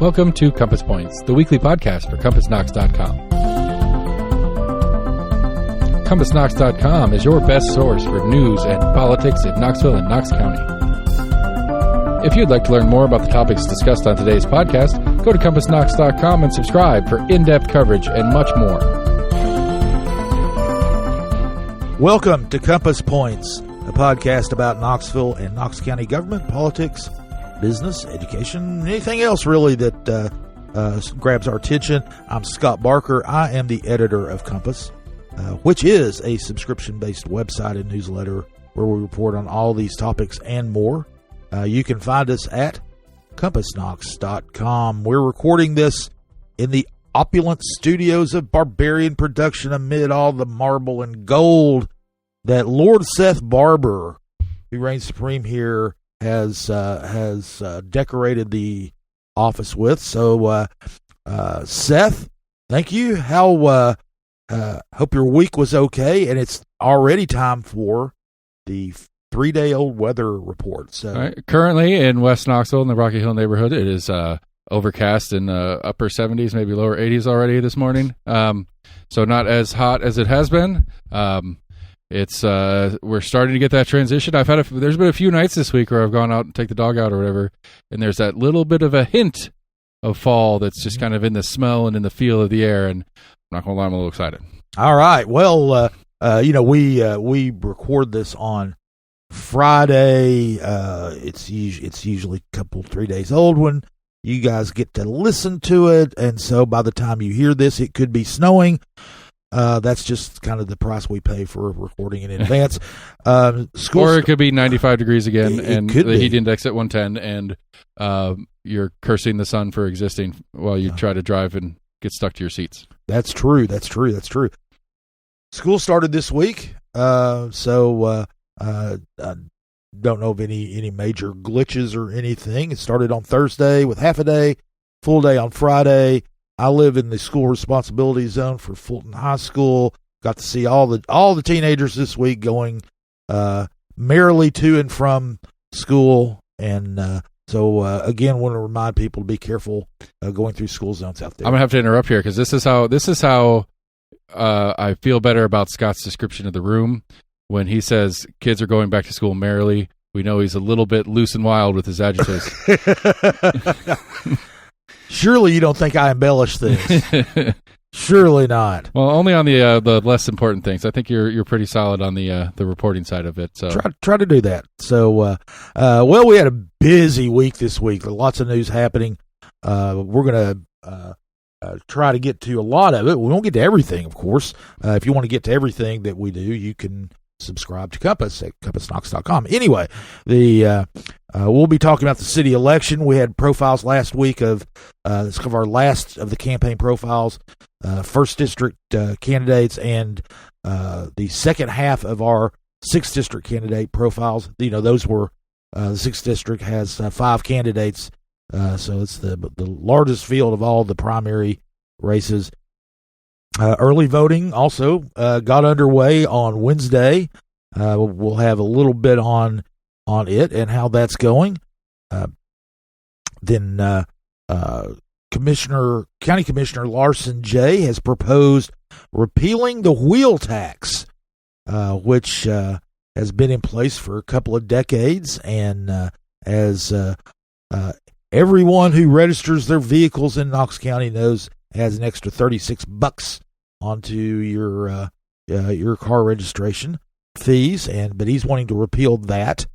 Welcome to Compass Points, the weekly podcast for CompassKnox.com. CompassKnox.com is your best source for news and politics in Knoxville and Knox County. If you'd like to learn more about the topics discussed on today's podcast, go to CompassKnox.com and subscribe for in-depth coverage and much more. Welcome to Compass Points, a podcast about Knoxville and Knox County government, politics, business, education, anything else really that grabs our attention. I'm Scott Barker. I am the editor of Compass, which is a subscription-based website and newsletter where we report on all these topics and more. You can find us at CompassKnox.com. We're recording this in the opulent studios of Barbarian Production amid all the marble and gold that Lord Seth Barber, who reigns supreme here, has decorated the office with. So, Seth, thank you. Hope your week was okay, and it's already time for the 3-day-old weather report. So, right. Currently in West Knoxville in the Rocky Hill neighborhood, it is overcast in upper 70s, maybe lower 80s already this morning. So not as hot as it has been. It's we're starting to get that transition. There's been a few nights this week where I've gone out and take the dog out or whatever, and there's that little bit of a hint of fall that's just kind of in the smell and in the feel of the air. And I'm not gonna lie, I'm a little excited. All right. Well, we record this on Friday. It's usually a couple 3 days old when you guys get to listen to it, and so by the time you hear this, it could be snowing. That's just kind of the price we pay for recording in advance. Or it could be 95 degrees again, and the heat index at 110, and you're cursing the sun for existing while you try to drive and get stuck to your seats. That's true. School started this week, so I don't know of any major glitches or anything. It started on Thursday with half a day, full day on Friday. I live in the school responsibility zone for Fulton High School. Got to see all the teenagers this week going merrily to and from school, and so again, want to remind people to be careful going through school zones out there. I'm gonna have to interrupt here because this is how I feel better about Scott's description of the room when he says kids are going back to school merrily. We know he's a little bit loose and wild with his adjectives. Surely you don't think I embellish things. Surely not. Well, only on the less important things. I think you're pretty solid on the reporting side of it. So try to do that. So, well, we had a busy week this week. Lots of news happening. We're gonna try to get to a lot of it. We won't get to everything, of course. If you want to get to everything that we do, you can subscribe to Compass at CompassKnox.com. Anyway, we'll be talking about the city election. We had profiles last week of this of our last of the campaign profiles, first district candidates, and the second half of our 6th district candidate profiles. Those were the 6th district has 5 candidates, so it's the largest field of all the primary races. Early voting also got underway on Wednesday. We'll have a little bit on it and how that's going. Then County Commissioner Larson J. has proposed repealing the wheel tax, which has been in place for a couple of decades, and as everyone who registers their vehicles in Knox County knows, has an extra $36 onto your car registration fees, but he's wanting to repeal that.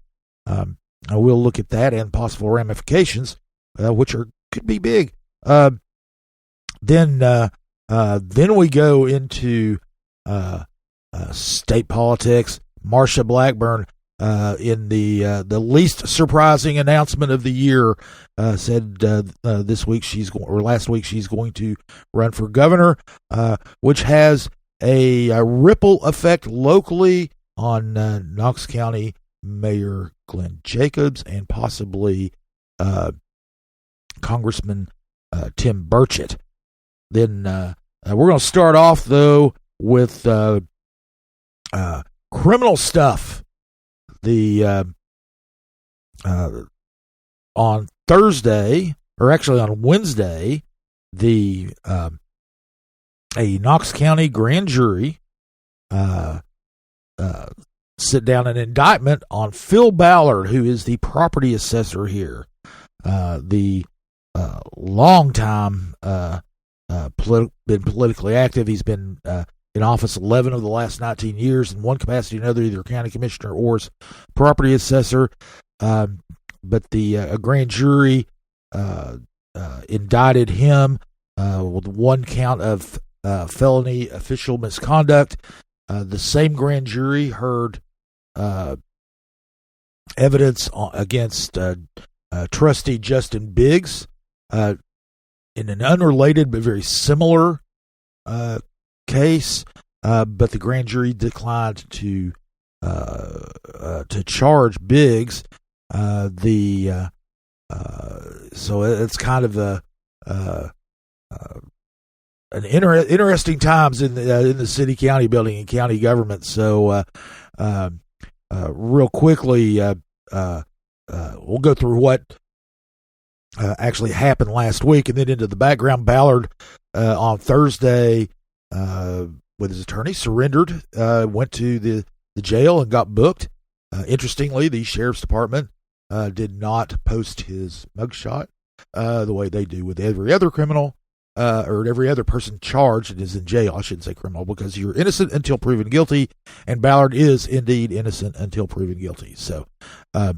We'll look at that and possible ramifications, which could be big. Then we go into state politics. Marsha Blackburn, in the least surprising announcement of the year, said last week she's going to run for governor, which has a ripple effect locally on Knox County Mayor Glenn Jacobs and possibly Congressman Tim Burchett. Then we're going to start off though with criminal stuff. On Thursday, or actually on Wednesday, the a Knox County grand jury sit down an indictment on Phil Ballard, who is the property assessor here. The long time been politically active. He's been in office 11 of the last 19 years in one capacity or another, either county commissioner or as property assessor. But the grand jury indicted him with one count of felony official misconduct. The same grand jury heard evidence against trustee Justin Biggs in an unrelated but very similar case, but the grand jury declined to charge Biggs. So it's kind of an interesting times in the city county building and county government. So real quickly, we'll go through what actually happened last week, and then into the background. Ballard on Thursday, with his attorney, surrendered, went to the jail and got booked. Interestingly, the sheriff's department did not post his mugshot the way they do with every other criminal or every other person charged and is in jail. I shouldn't say criminal, because you're innocent until proven guilty, and Ballard is indeed innocent until proven guilty. So I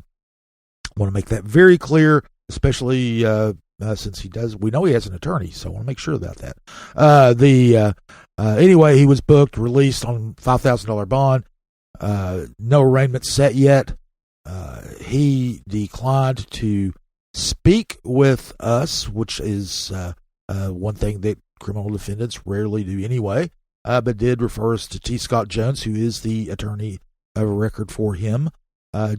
want to make that very clear, especially since we know he has an attorney, so I want to make sure about that. Anyway, he was booked, released on $5,000 bond. No arraignment set yet. He declined to speak with us, which is one thing that criminal defendants rarely do anyway, but did refer us to T. Scott Jones, who is the attorney of record for him.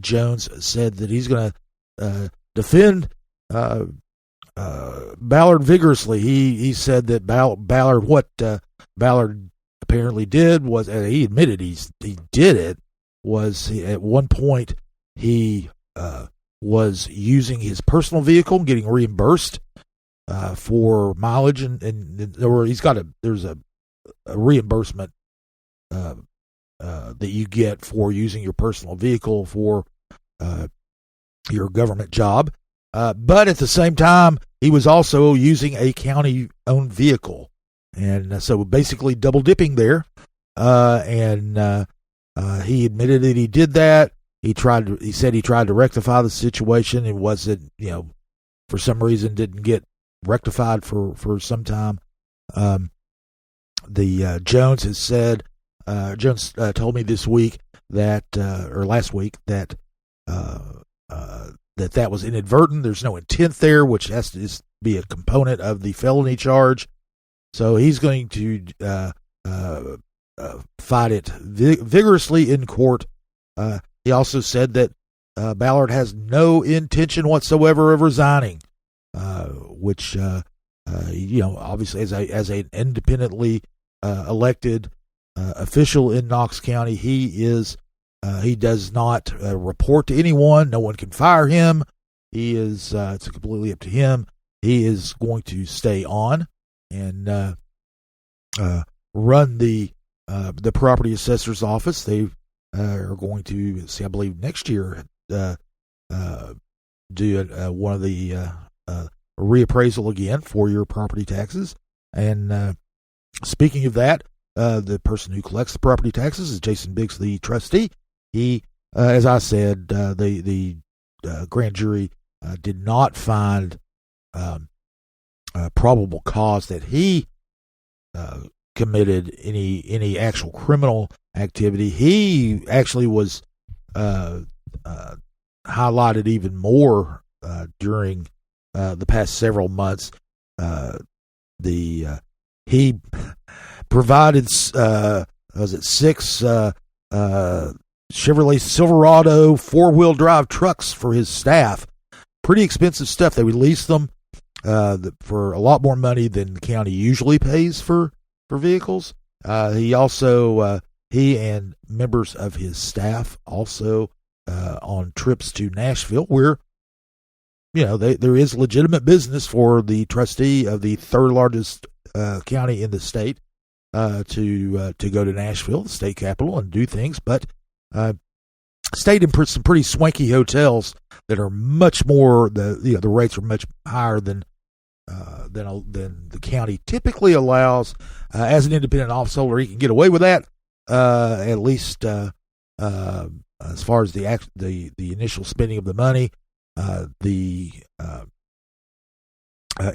Jones said that he's going to defend Ballard vigorously. He said that Ballard, what Ballard apparently did was, and he admitted he did it, was at one point he was using his personal vehicle and getting reimbursed for mileage, and there's a reimbursement that you get for using your personal vehicle for your government job. But at the same time, he was also using a county-owned vehicle, and so basically double dipping there. And he admitted that he did that. He said he tried to rectify the situation. It wasn't, for some reason didn't get rectified for some time. Jones has said, Jones told me this week that, or last week, that that was inadvertent. There's no intent there, which has to just be a component of the felony charge. So he's going to fight it vigorously in court. He also said that Ballard has no intention whatsoever of resigning, which obviously as an independently elected official in Knox County, he does not report to anyone. No one can fire him. He is it's completely up to him. He is going to stay on and run the property assessor's office. They are going to see, I believe, next year do one of the reappraisal again for your property taxes. And speaking of that, the person who collects the property taxes is Jason Biggs, the trustee. He, as I said, the grand jury did not find probable cause that he committed any actual criminal activity. He actually was highlighted even more during the past several months. He provided six Chevrolet Silverado 4-wheel drive trucks for his staff. Pretty expensive stuff. They released them for a lot more money than the county usually pays for vehicles. He also he and members of his staff also on trips to Nashville, where there is legitimate business for the trustee of the third largest county in the state to go to Nashville, the state capital, and do things, but stayed in some pretty swanky hotels that are much more the rates are much higher than the county typically allows. As an independent office holder, he can get away with that, at least as far as the initial spending of the money. The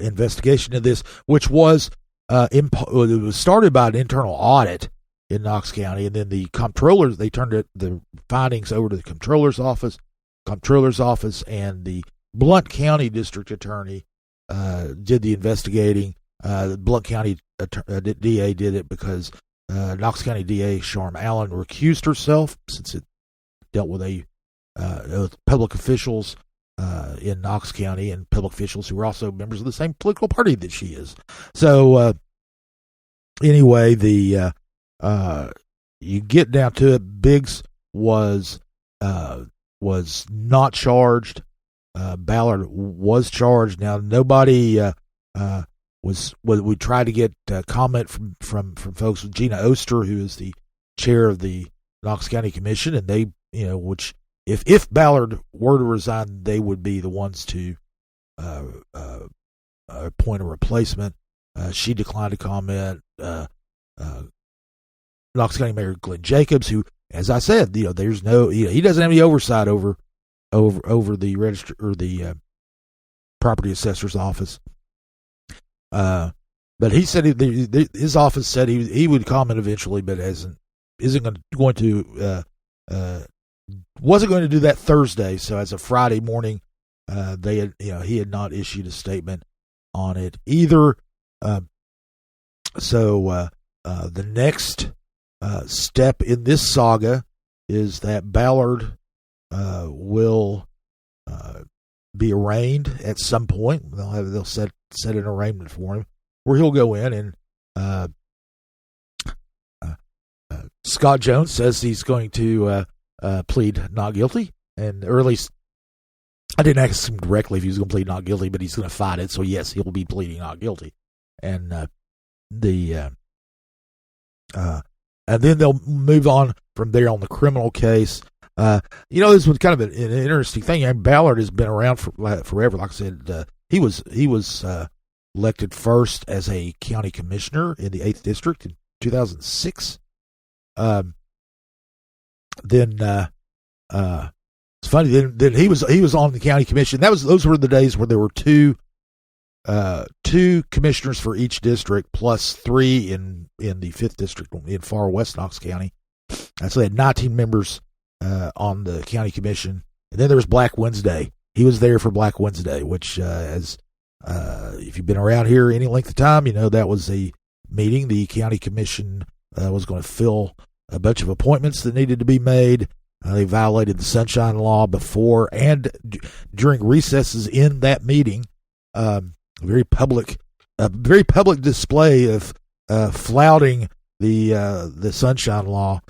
investigation of this, which was it was started by an internal audit in Knox County, and then the comptrollers, they turned the findings over to the comptroller's office, and the Blount County district attorney did the investigating. The Blount County DA did it because Knox County DA Sharm Allen recused herself, since it dealt with public officials in Knox County, and public officials who were also members of the same political party that she is. So anyway, you get down to it, Biggs was not charged. Ballard was charged. Now, nobody we tried to get comment from folks. Gina Oster, who is the chair of the Knox County Commission, and they, which if Ballard were to resign, they would be the ones to appoint a replacement. She declined to comment. Knox County Mayor Glenn Jacobs, who, as I said, there's no, he doesn't have any oversight over the register or the property assessor's office. But he said his office said he would comment eventually, but wasn't going to do that Thursday. So as of Friday morning, he had not issued a statement on it either. So the next step in this saga is that Ballard will be arraigned at some point. They'll set an arraignment for him where he'll go in, and Scott Jones says he's going to plead not guilty, or at least I didn't ask him directly if he was going to plead not guilty, but he's going to fight it. So yes, he'll be pleading not guilty, and then they'll move on from there on the criminal case. This was kind of an interesting thing. Ballard has been around for forever. Like I said, he was elected first as a county commissioner in the 8th District in 2006. Then it's funny. Then he was on the county commission. Those were the days where there were two commissioners for each district, plus 3 in the 5th District in far west Knox County. And so they had 19 members on the county commission. And then there was Black Wednesday. He was there for Black Wednesday, which if you've been around here any length of time, that was a meeting. The county commission was going to fill a bunch of appointments that needed to be made. They violated the Sunshine Law before and during recesses in that meeting. A very public display of flouting the Sunshine Law,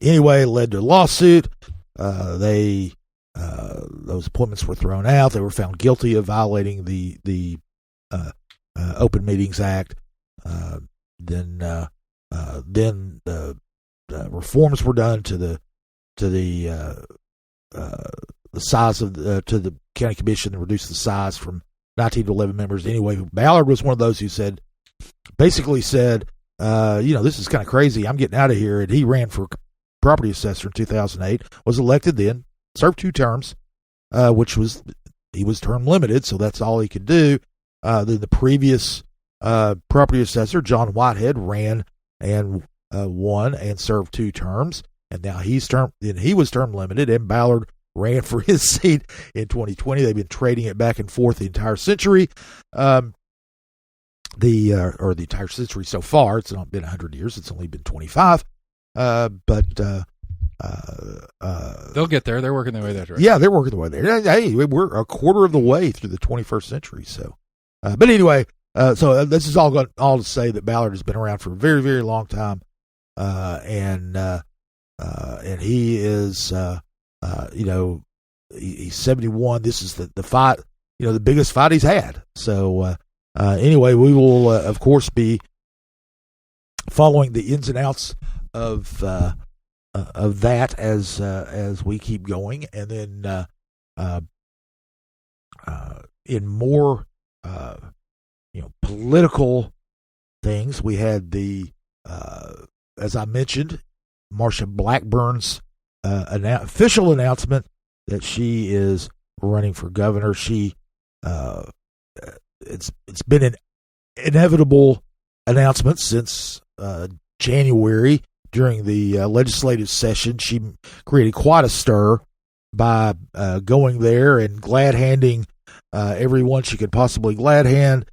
anyway, it led to a lawsuit. Those appointments were thrown out. They were found guilty of violating the Open Meetings Act. Then the reforms were done to the size of to the county commission, and reduced the size from 19 to 11 members. Anyway, Ballard was one of those who basically said, this is kind of crazy. I'm getting out of here. And he ran for property assessor in 2008, was elected then, served 2 terms, he was term limited, so that's all he could do. The previous property assessor, John Whitehead, ran and won and served 2 terms, and now he was term limited, and Ballard ran for his seat in 2020. They've been trading it back and forth the entire century. The entire century so far. It's not been 100 years. It's only been 25. But they'll get there. They're working their way there. Right? Yeah, they're working their way there. Hey, we're a quarter of the way through the 21st century. So, but anyway, so this is all to say that Ballard has been around for a very, very long time, and he is, he's 71. This is the fight, the biggest fight he's had. So anyway, we will of course be following the ins and outs of that as we keep going, and then in more political things, we had the as I mentioned, Marsha Blackburn's official announcement that she is running for governor. She it's been an inevitable announcement since January during the legislative session. She created quite a stir by going there and glad handing everyone she could possibly glad hand,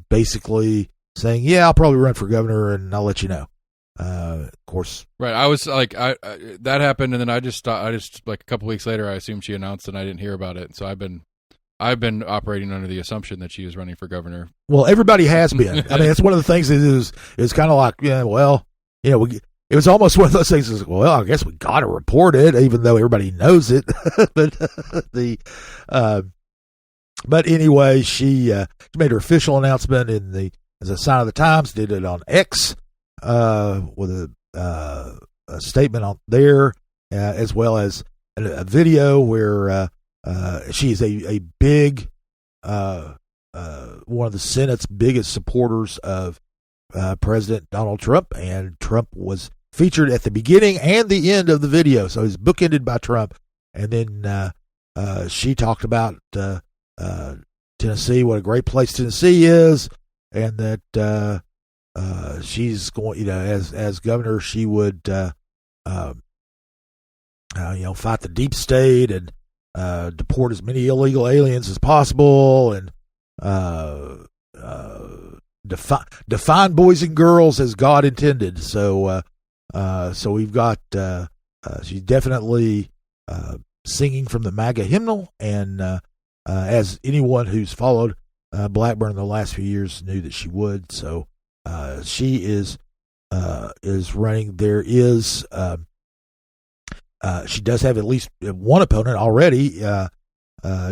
basically saying, "Yeah, I'll probably run for governor, and I'll let you know." Of course, right. I was like, that happened, and then I just like a couple weeks later, I assumed she announced, and I didn't hear about it. So I've been operating under the assumption that she was running for governor. Well, everybody has been. I mean, it's one of the things that is kind of like, it was almost one of those things. Is, well, I guess we got to report it, even though everybody knows it. But anyway, she made her official announcement as a sign of the times. Did it on X with a statement on there, as well as a video where she's a big one of the Senate's biggest supporters of President Donald Trump, and Trump was featured at the beginning and the end of the video. So he's bookended by Trump. And then she talked about Tennessee, what a great place Tennessee is, and that she's going, as governor, she would, fight the deep state and deport as many illegal aliens as possible, and define boys and girls as God intended. So we've got she's definitely singing from the MAGA hymnal, and as anyone who's followed Blackburn in the last few years knew that she would. So she is running. There is she does have at least one opponent already,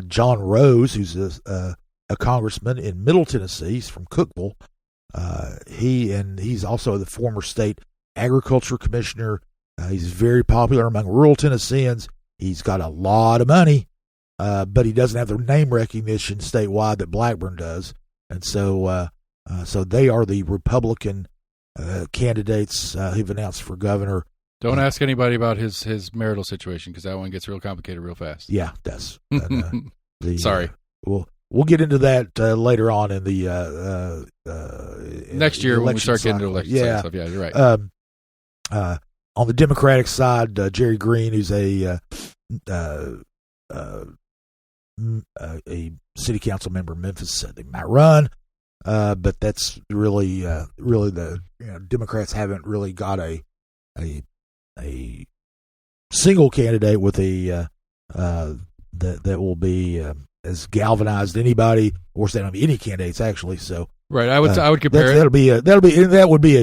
John Rose, who's a congressman in Middle Tennessee. He's from Cookeville. He's also the former state agriculture commissioner. He's very popular among rural Tennesseans. He's got a lot of money, but he doesn't have the name recognition statewide that Blackburn does. And so they are the Republican candidates who've announced for governor. Don't ask anybody about his marital situation, because that one gets real complicated real fast. Yeah, it does. Sorry. We'll get into that later on in the next year when we start getting into election stuff. Yeah, you're right. On the Democratic side, Jerry Green, who's a city council member in Memphis, said they might run, but that's really the Democrats haven't really got a single candidate with that will be as galvanized anybody. Of course, they don't have any candidates actually. So right, I would compare that would be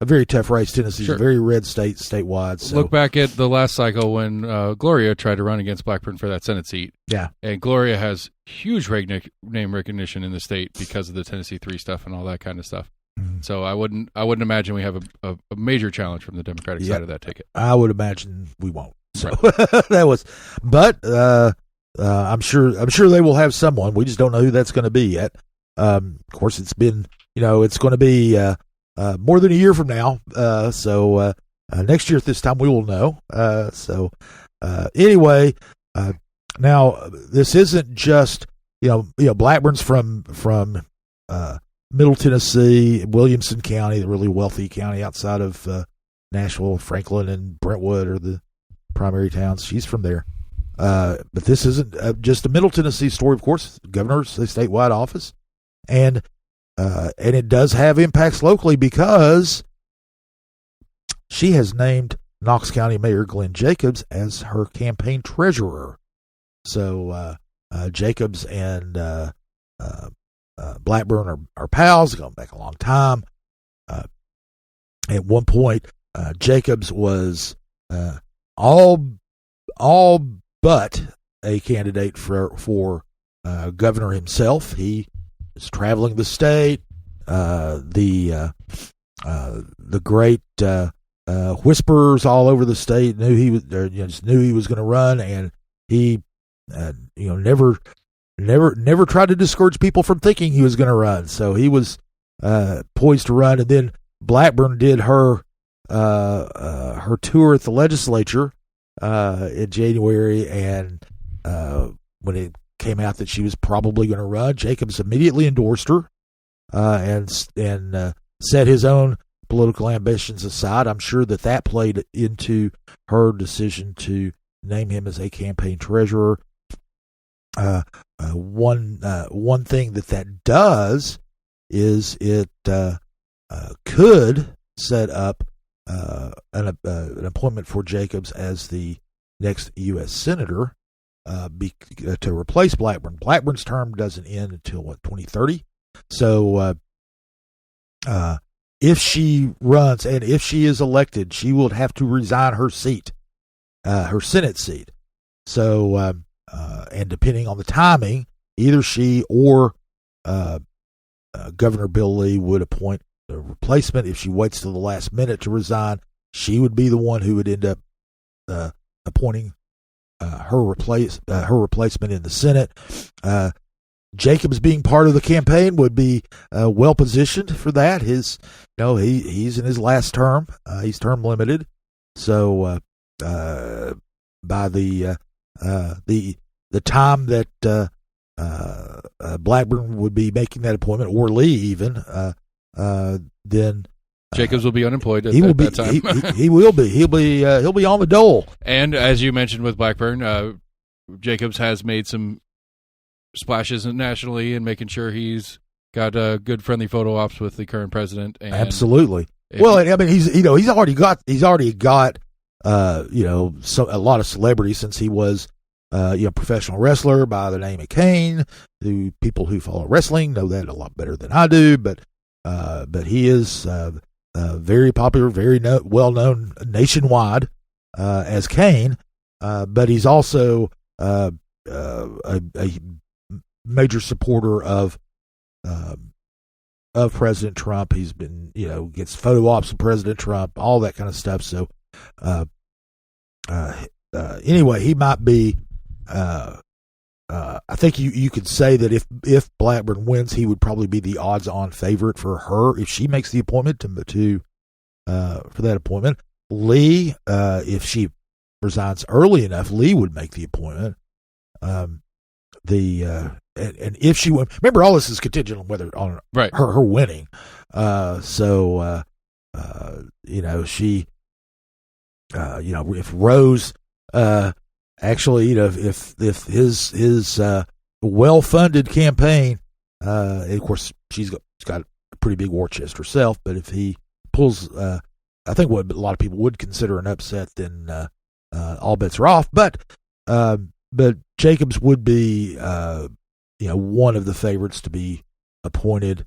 a very tough race. Tennessee's sure. A very red statewide. So. Look back at the last cycle when Gloria tried to run against Blackburn for that Senate seat. Yeah, and Gloria has huge name recognition in the state because of the Tennessee 3 stuff and all that kind of stuff. Mm-hmm. So I wouldn't imagine we have a major challenge from the Democratic side of that ticket. I would imagine we won't. So that was, but I'm sure they will have someone. We just don't know who that's going to be yet. Of course, it's been it's going to be more than a year from now. So next year at this time we will know. Anyway, now this isn't just Blackburn's from Middle Tennessee, Williamson County, the really wealthy county outside of Nashville. Franklin and Brentwood are the primary towns. She's from there. But this isn't just a Middle Tennessee story, of course. Governor's a statewide office. And it does have impacts locally because she has named Knox County Mayor Glenn Jacobs as her campaign treasurer. So Jacobs and Blackburn are pals, going back a long time. At one point, Jacobs was all all but a candidate for governor himself. He is traveling the state. The great whisperers all over the state knew he was going to run, and he never tried to discourage people from thinking he was going to run. So he was poised to run. And then Blackburn did her tour at the legislature in January, and when it came out that she was probably going to run, Jacobs immediately endorsed her and set his own political ambitions aside. I'm sure that played into her decision to name him as a campaign treasurer. One thing that does is it could set up an appointment for Jacobs as the next U.S. senator to replace Blackburn. Blackburn's term doesn't end until 2030. So if she runs and if she is elected, she will have to resign her seat, her Senate seat. So and depending on the timing, either she or Governor Bill Lee would appoint a replacement. If she waits till the last minute to resign, she would be the one who would end up appointing her replacement in the Senate. Jacobs, being part of the campaign, would be well positioned for that. He's in his last term. He's term limited, so by the time that Blackburn would be making that appointment, or Lee even, then Jacobs will be unemployed at that time. He will be. He'll be on the dole. And as you mentioned with Blackburn, Jacobs has made some splashes nationally and making sure he's got good friendly photo ops with the current president. And absolutely. Well, I mean, he's already got a lot of celebrity, since he was professional wrestler by the name of Kane. Who people who follow wrestling know that a lot better than I do, but he is very popular, very well known nationwide as Kane. But he's also a major supporter of President Trump. He's been, gets photo ops of President Trump, all that kind of stuff. So, anyway, he might be. I think you could say that if Blackburn wins, he would probably be the odds-on favorite for her if she makes the appointment to for that appointment. Lee, if she resigns early enough, Lee would make the appointment. And if she won, remember, all this is contingent on whether her winning. She, if Rose, actually, if his well-funded campaign, of course, she's got a pretty big war chest herself, but if he pulls, I think what a lot of people would consider an upset, then all bets are off. But Jacobs would be, one of the favorites to be appointed.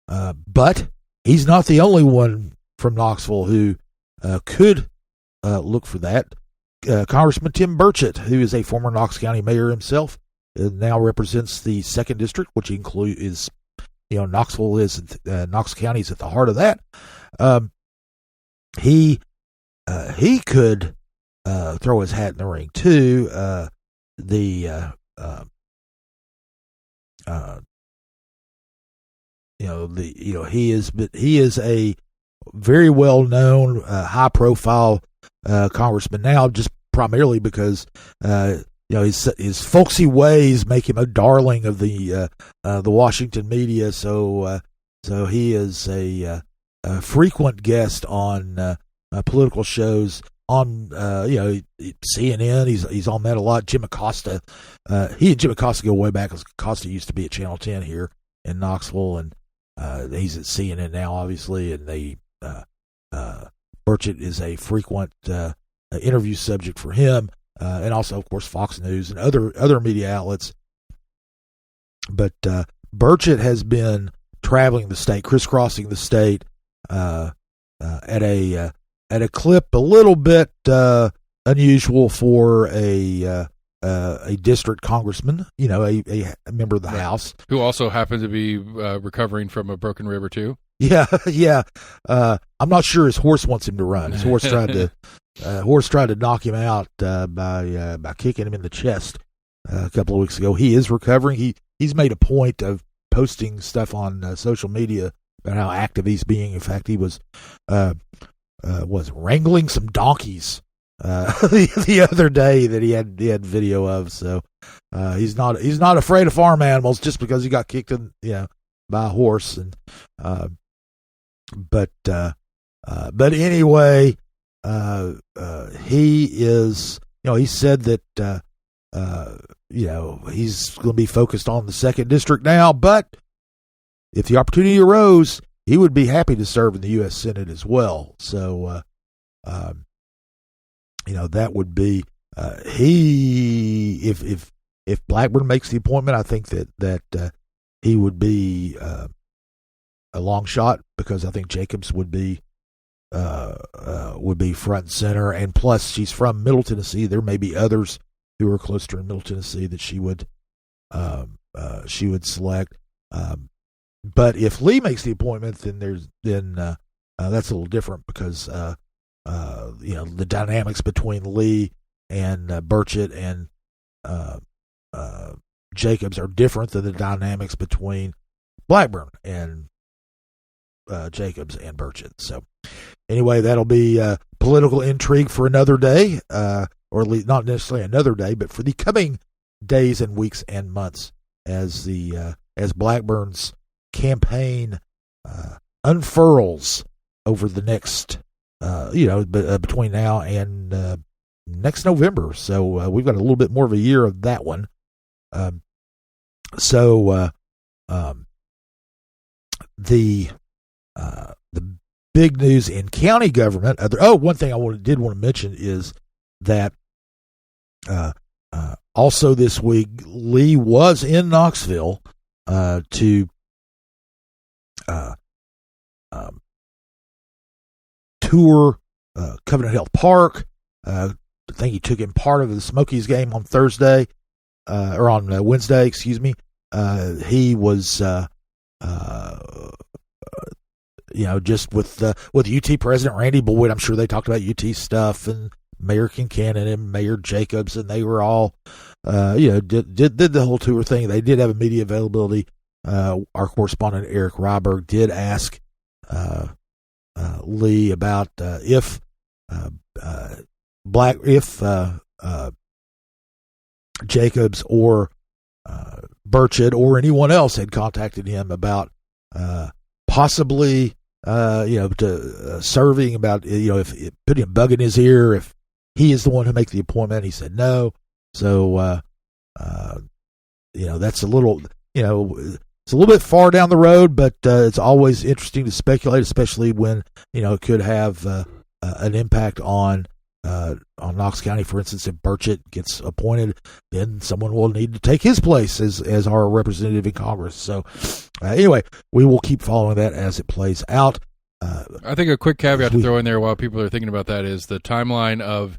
But he's not the only one from Knoxville who could look for that. Congressman Tim Burchett, who is a former Knox County mayor himself, now represents the 2nd District, which is Knoxville is Knox County is at the heart of that. He could throw his hat in the ring too. He is a very well known, high profile congressman now, just primarily because his folksy ways make him a darling of the Washington media. So he is a frequent guest on political shows on CNN. He's on that a lot. Jim Acosta, he and Jim Acosta go way back. Acosta used to be at Channel 10 here in Knoxville, and he's at CNN now, obviously. And Burchett is a frequent interview subject for him, and also, of course, Fox News and other media outlets. But Burchett has been traveling the state, crisscrossing the state at a clip a little bit unusual for a district congressman, a member of the House who also happened to be recovering from a broken rib or two. Yeah. I'm not sure his horse wants him to run. His horse tried to knock him out by kicking him in the chest a couple of weeks ago. He is recovering. He's made a point of posting stuff on social media about how active he's being. In fact, he was wrangling some donkeys the other day that he had video of. So he's not afraid of farm animals just because he got kicked by a horse. And but anyway, he is, he said that he's going to be focused on the 2nd District now, but if the opportunity arose, he would be happy to serve in the U.S. Senate as well. So, that would be if Blackburn makes the appointment, I think that he would be a long shot, because I think Jacobs would be front and center, and plus she's from Middle Tennessee. There may be others who are close to her in Middle Tennessee that she would select. But if Lee makes the appointment, then that's a little different, because the dynamics between Lee and Burchett and Jacobs are different than the dynamics between Blackburn and Jacobs and Burchett. So anyway, that'll be political intrigue for another day, or at least not necessarily another day, but for the coming days and weeks and months as Blackburn's campaign unfurls over the next between now and next November. So we've got a little bit more of a year of that one. The big news in county government. One thing I did want to mention is that also this week Lee was in Knoxville to tour Covenant Health Park. I think he took in part of the Smokies game on Thursday, or on Wednesday, excuse me. He was just with UT President Randy Boyd. I'm sure they talked about UT stuff, and Mayor Kincannon and Mayor Jacobs, and they were all, did the whole tour thing. They did have a media availability. Our correspondent Eric Ryberg did ask Lee about if Jacobs or Burchett or anyone else had contacted him about possibly serving, about if putting a bug in his ear if he is the one who make the appointment. He said no. So that's a little it's a little bit far down the road, but it's always interesting to speculate, especially when it could have an impact on Knox County. For instance, if Burchett gets appointed, then someone will need to take his place as our representative in Congress. So anyway, we will keep following that as it plays out. I think a quick caveat to throw in there while people are thinking about that is the timeline of,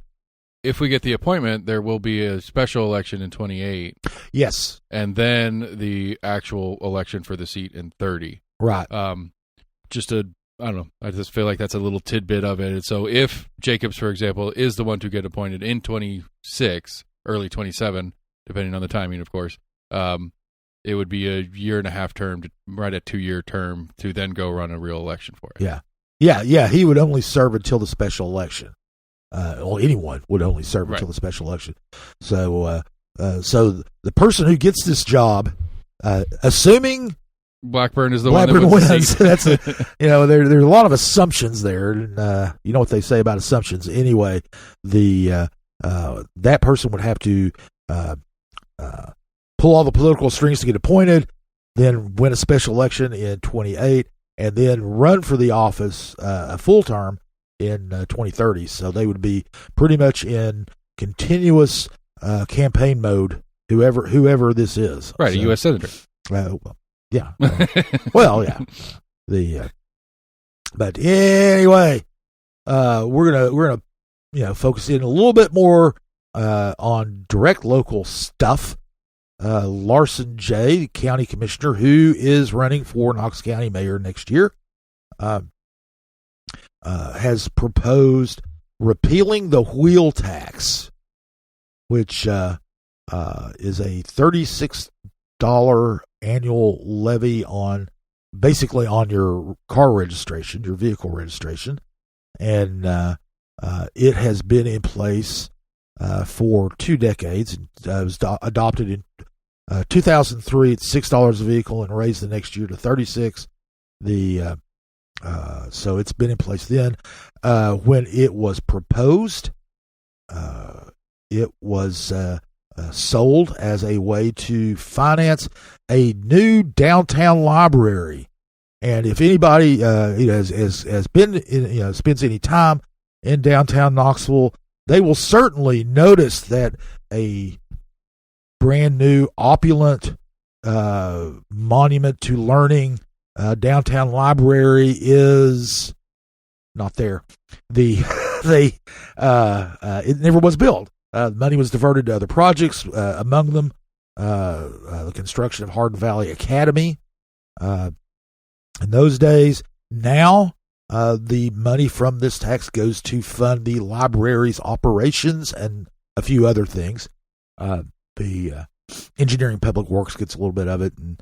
if we get the appointment, there will be a special election in 28. Yes. And then the actual election for the seat in 30. Right. I don't know. I just feel like that's a little tidbit of it. And so if Jacobs, for example, is the one to get appointed in 26, early 27, depending on the timing, of course, it would be a 1.5-year term, right at 2-year term, to then go run a real election for it. Yeah. He would only serve until the special election. Anyone would only serve until the special election. So the person who gets this job, assuming Blackburn is the Blackburn one that wins. That's there's a lot of assumptions there, and you know what they say about assumptions. Anyway, that person would have to pull all the political strings to get appointed, then win a special election in 28, and then run for the office a full term in 2030. So they would be pretty much in continuous campaign mode, whoever this is. Right, so, a U.S. senator. Yeah. Well, yeah. But anyway, we're gonna focus in a little bit more on direct local stuff. Larson J., the county commissioner, who is running for Knox County mayor next year, has proposed repealing the wheel tax, which is a $36 annual levy on your car registration, your vehicle registration, and it has been in place for 2 decades. It was adopted in 2003 at $6 a vehicle and raised the next year to $36. So it's been in place then. When it was proposed, it was sold as a way to finance a new downtown library. And if anybody has been spends any time in downtown Knoxville, they will certainly notice that a brand new opulent monument to learning downtown library is not there. It never was built. The money was diverted to other projects, among them the construction of Hardin Valley Academy in those days. Now, the money from this tax goes to fund the library's operations and a few other things. The engineering public works gets a little bit of it, and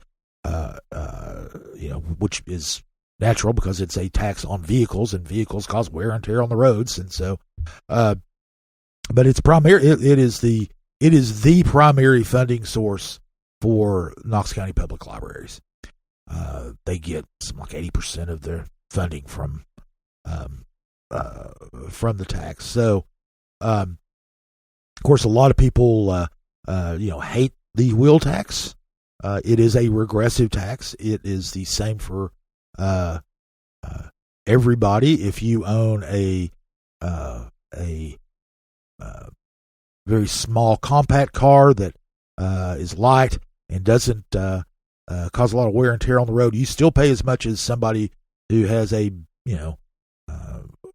which is natural because it's a tax on vehicles, and vehicles cause wear and tear on the roads, and so. But it's primary. It is the primary funding source for Knox County Public Libraries. They get some like 80% of their funding from the tax. So, of course, a lot of people hate the wheel tax. It is a regressive tax. It is the same for everybody. If you own a very small compact car that is light and doesn't cause a lot of wear and tear on the road, you still pay as much as somebody who has a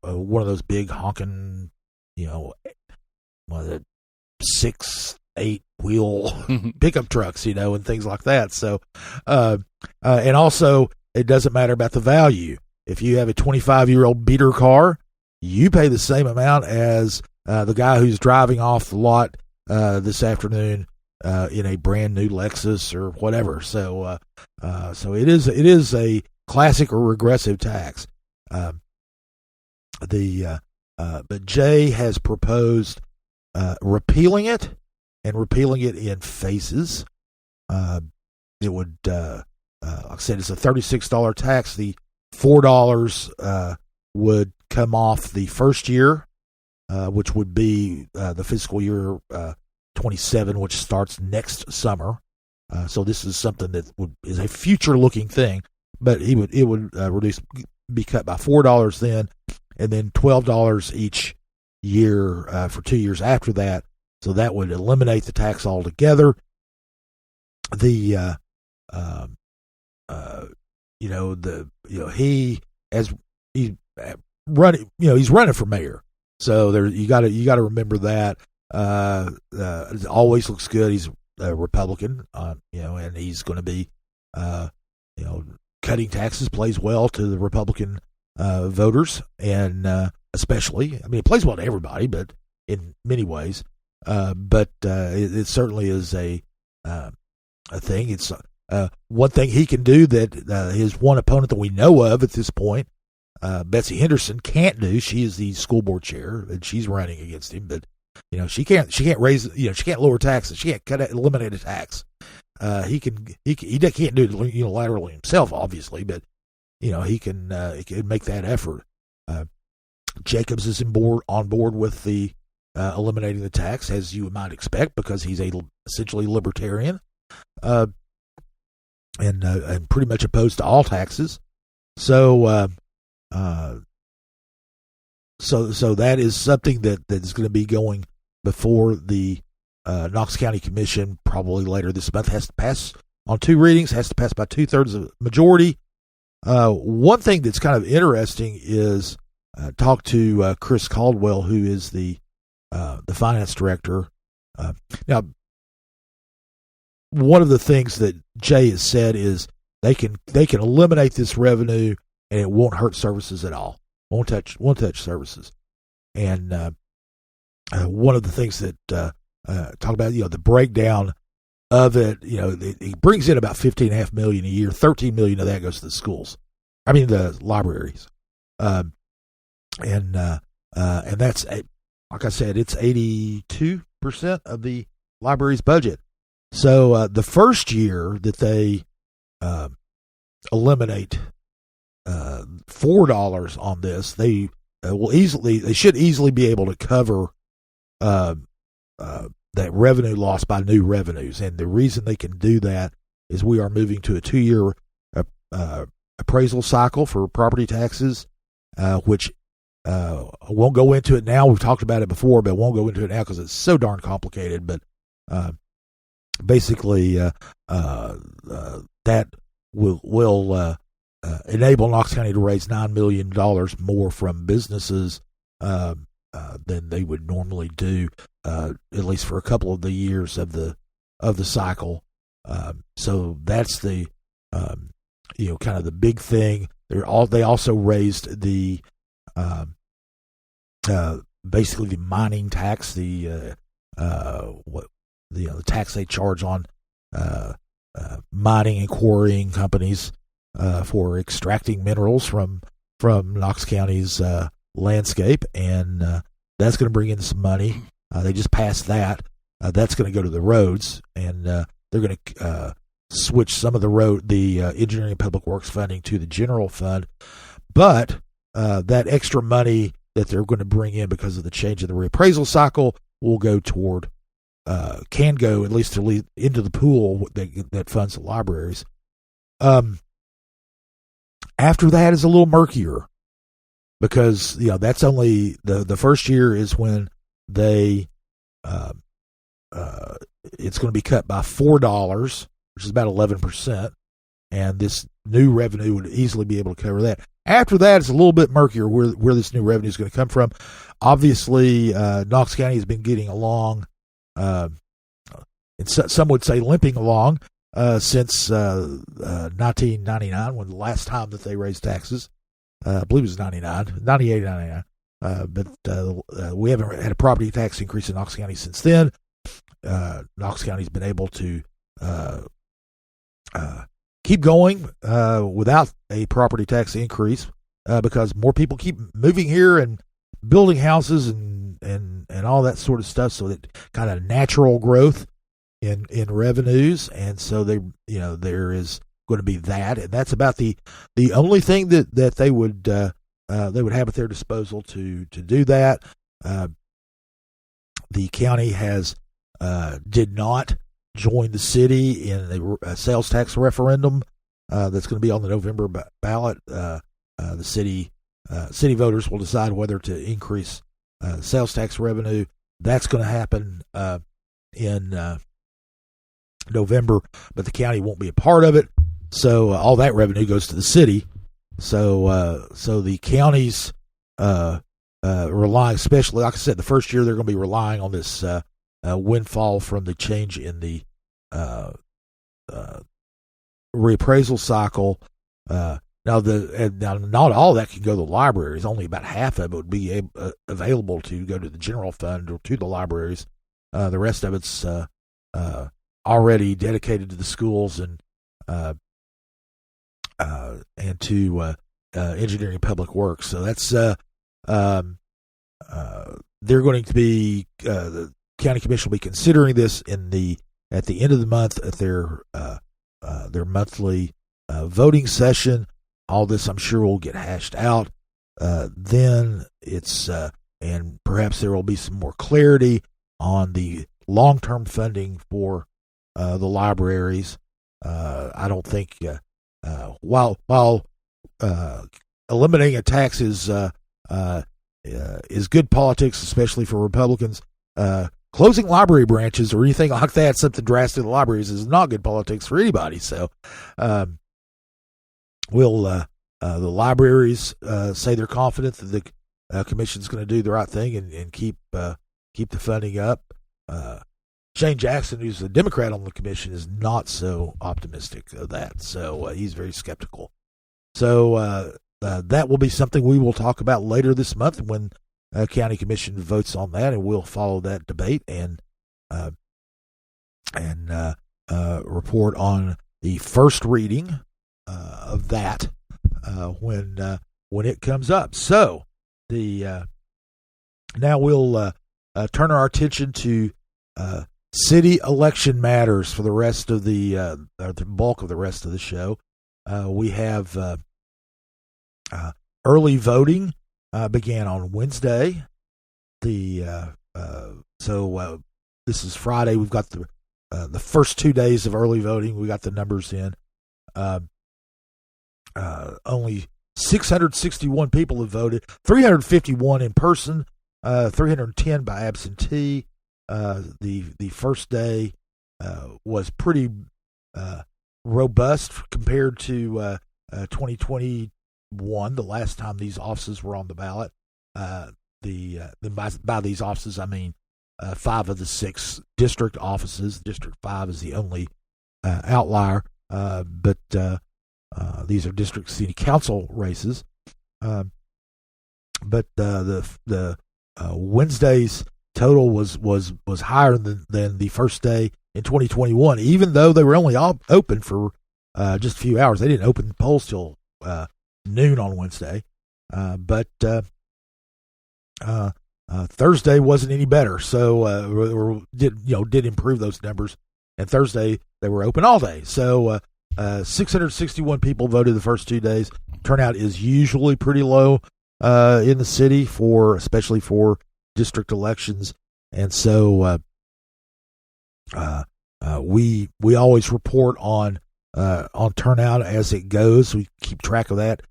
one of those big honking, one of the 6-8 wheel pickup trucks, and things like that. So, and also it doesn't matter about the value. If you have a 25-year-old beater car, you pay the same amount as the guy who's driving off the lot this afternoon in a brand new Lexus or whatever. So it is a classic or regressive tax. But Jay has proposed repealing it, and repealing it in phases. It would, like I said, it's a $36 tax. The $4 would come off the first year, which would be the fiscal year 27, which starts next summer. So this is something that is a future-looking thing, but it would be cut by $4 then, and then $12 each year for 2 years after that. So that would eliminate the tax altogether. He's running for mayor. So you got to remember that. It always looks good. He's a Republican, and he's going to be, cutting taxes plays well to the Republican voters, and especially, it plays well to everybody, but in many ways. It certainly is a thing. It's one thing he can do that his one opponent that we know of at this point, Betsy Henderson, can't do. She is the school board chair, and she's running against him. But she can't raise. She can't lower taxes. She can't eliminate a tax. He can't do it unilaterally himself, obviously, but he can make that effort. Jacobs is on board with the eliminating the tax, as you might expect, because he's essentially libertarian, and pretty much opposed to all taxes. So that is something that is going to be going before the Knox County Commission probably later this month. Has to pass on 2 readings, has to pass by 2/3 of the majority. One thing that's kind of interesting is talked to Chris Caldwell, who is the finance director. Now, one of the things that Jay has said is they can eliminate this revenue and it won't hurt services at all. Won't touch services. And one of the things that talk about, the breakdown of it, it brings in about $15.5 million a year. $13 million of that goes to the schools. I mean the libraries. And that's, like I said, it's 82% of the library's budget. So the first year that they eliminate $4 on this, they should easily be able to cover that revenue loss by new revenues. And the reason they can do that is we are moving to a 2-year appraisal cycle for property taxes, which I won't go into it now. We've talked about it before, but I won't go into it now because it's so darn complicated. But basically, that will enable Knox County to raise $9 million more from businesses than they would normally do, at least for a couple of the years of the cycle. So that's the kind of the big thing. They also raised the basically the mining tax, the tax they charge on mining and quarrying companies for extracting minerals from Knox County's landscape, and that's going to bring in some money. They just passed that. That's going to go to the roads, and they're going to switch some of the engineering and public works funding to the general fund. But that extra money that they're going to bring in because of the change in the reappraisal cycle will go toward, can go at least into the pool that funds the libraries. After that is a little murkier, because that's only the first year is when they it's going to be cut by $4, which is about 11%, and this new revenue would easily be able to cover that. After that, it's a little bit murkier where this new revenue is going to come from. Obviously, Knox County has been getting along, and some would say limping along, since 1999, when the last time that they raised taxes. I believe it was 98, 99. But we haven't had a property tax increase in Knox County since then. Knox County's been able to keep going without a property tax increase because more people keep moving here and building houses and all that sort of stuff. So that kind of natural growth in revenues, and so there is going to be that, and that's about the only thing that they would have at their disposal to do that. The county did not join the city in a sales tax referendum that's going to be on the November ballot. The city voters will decide whether to increase sales tax revenue. That's going to happen in November, but the county won't be a part of it. So all that revenue goes to the city. So the counties relying, especially like I said, the first year they're going to be relying on this windfall from the change in the reappraisal cycle. Now not all that can go to the libraries. Only about half of it would be available to go to the general fund or to the libraries. The rest of it's already dedicated to the schools and to engineering public works. So that's they're going to be the county commission will be considering this at the end of the month at their monthly voting session. All this, I'm sure, will get hashed out. Then it's and perhaps there will be some more clarity on the long-term funding for the libraries. I don't think while eliminating a tax is good politics, especially for Republicans. Closing library branches or anything like that, something drastic to the libraries, is not good politics for anybody. So, the libraries say they're confident that commission's going to do the right thing and keep the funding up. Shane Jackson, who's a Democrat on the commission, is not so optimistic of that. So he's very skeptical. So that will be something we will talk about later this month when county commission votes on that, and we'll follow that debate and report on the first reading of that when it comes up. So now we'll turn our attention to city election matters for the rest of the bulk of the rest of the show. We have early voting began on Wednesday. So this is Friday. We've got the first 2 days of early voting. We got the numbers in. Only 661 people have voted. 351 in person. 310 by absentee. The first day was pretty robust compared to 2021, the last time these offices were on the ballot. By these offices, I mean 5 of the 6 district offices. District 5 is the only outlier, but these are district city council races. But the Wednesday's total was higher than the first day in 2021, even though they were only open for just a few hours. They didn't open the polls till noon on Wednesday, but Thursday wasn't any better. So did improve those numbers, and Thursday they were open all day. So 661 people voted the first 2 days. Turnout is usually pretty low in the city especially for district elections, and so we always report on turnout as it goes. We keep track of that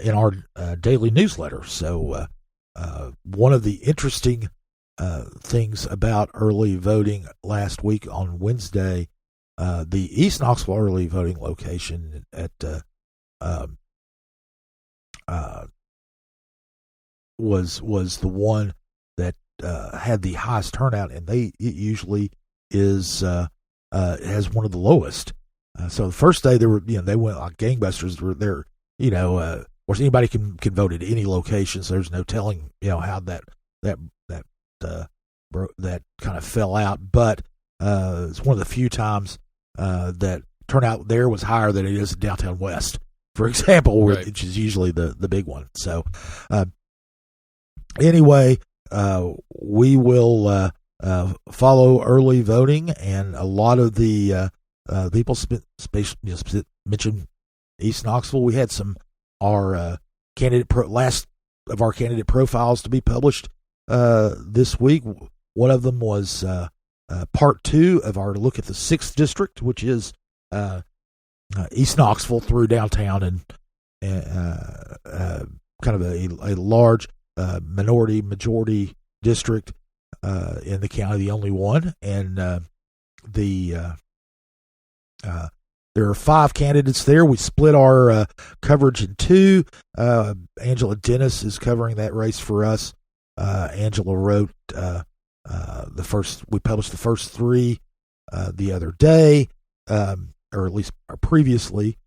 in our daily newsletter. So one of the interesting things about early voting last week on Wednesday, the East Knoxville early voting location at was the one that had the highest turnout, and it usually is has one of the lowest. So the first day they went like gangbusters. Were there, of course anybody can vote at any location, so there's no telling how that kind of fell out. But it's one of the few times that turnout there was higher than it is in downtown West, for example, which is usually the big one. So anyway, we will follow early voting, and a lot of the people mentioned East Knoxville. We had our last of our candidate profiles to be published this week. One of them was part 2 of our look at the 6th district, which is East Knoxville through downtown and kind of a large majority district in the county, the only one, and there are 5 candidates there. We split our coverage in 2. Angela Dennis is covering that race for us. Angela wrote we published the first 3 the other day, or at least previously,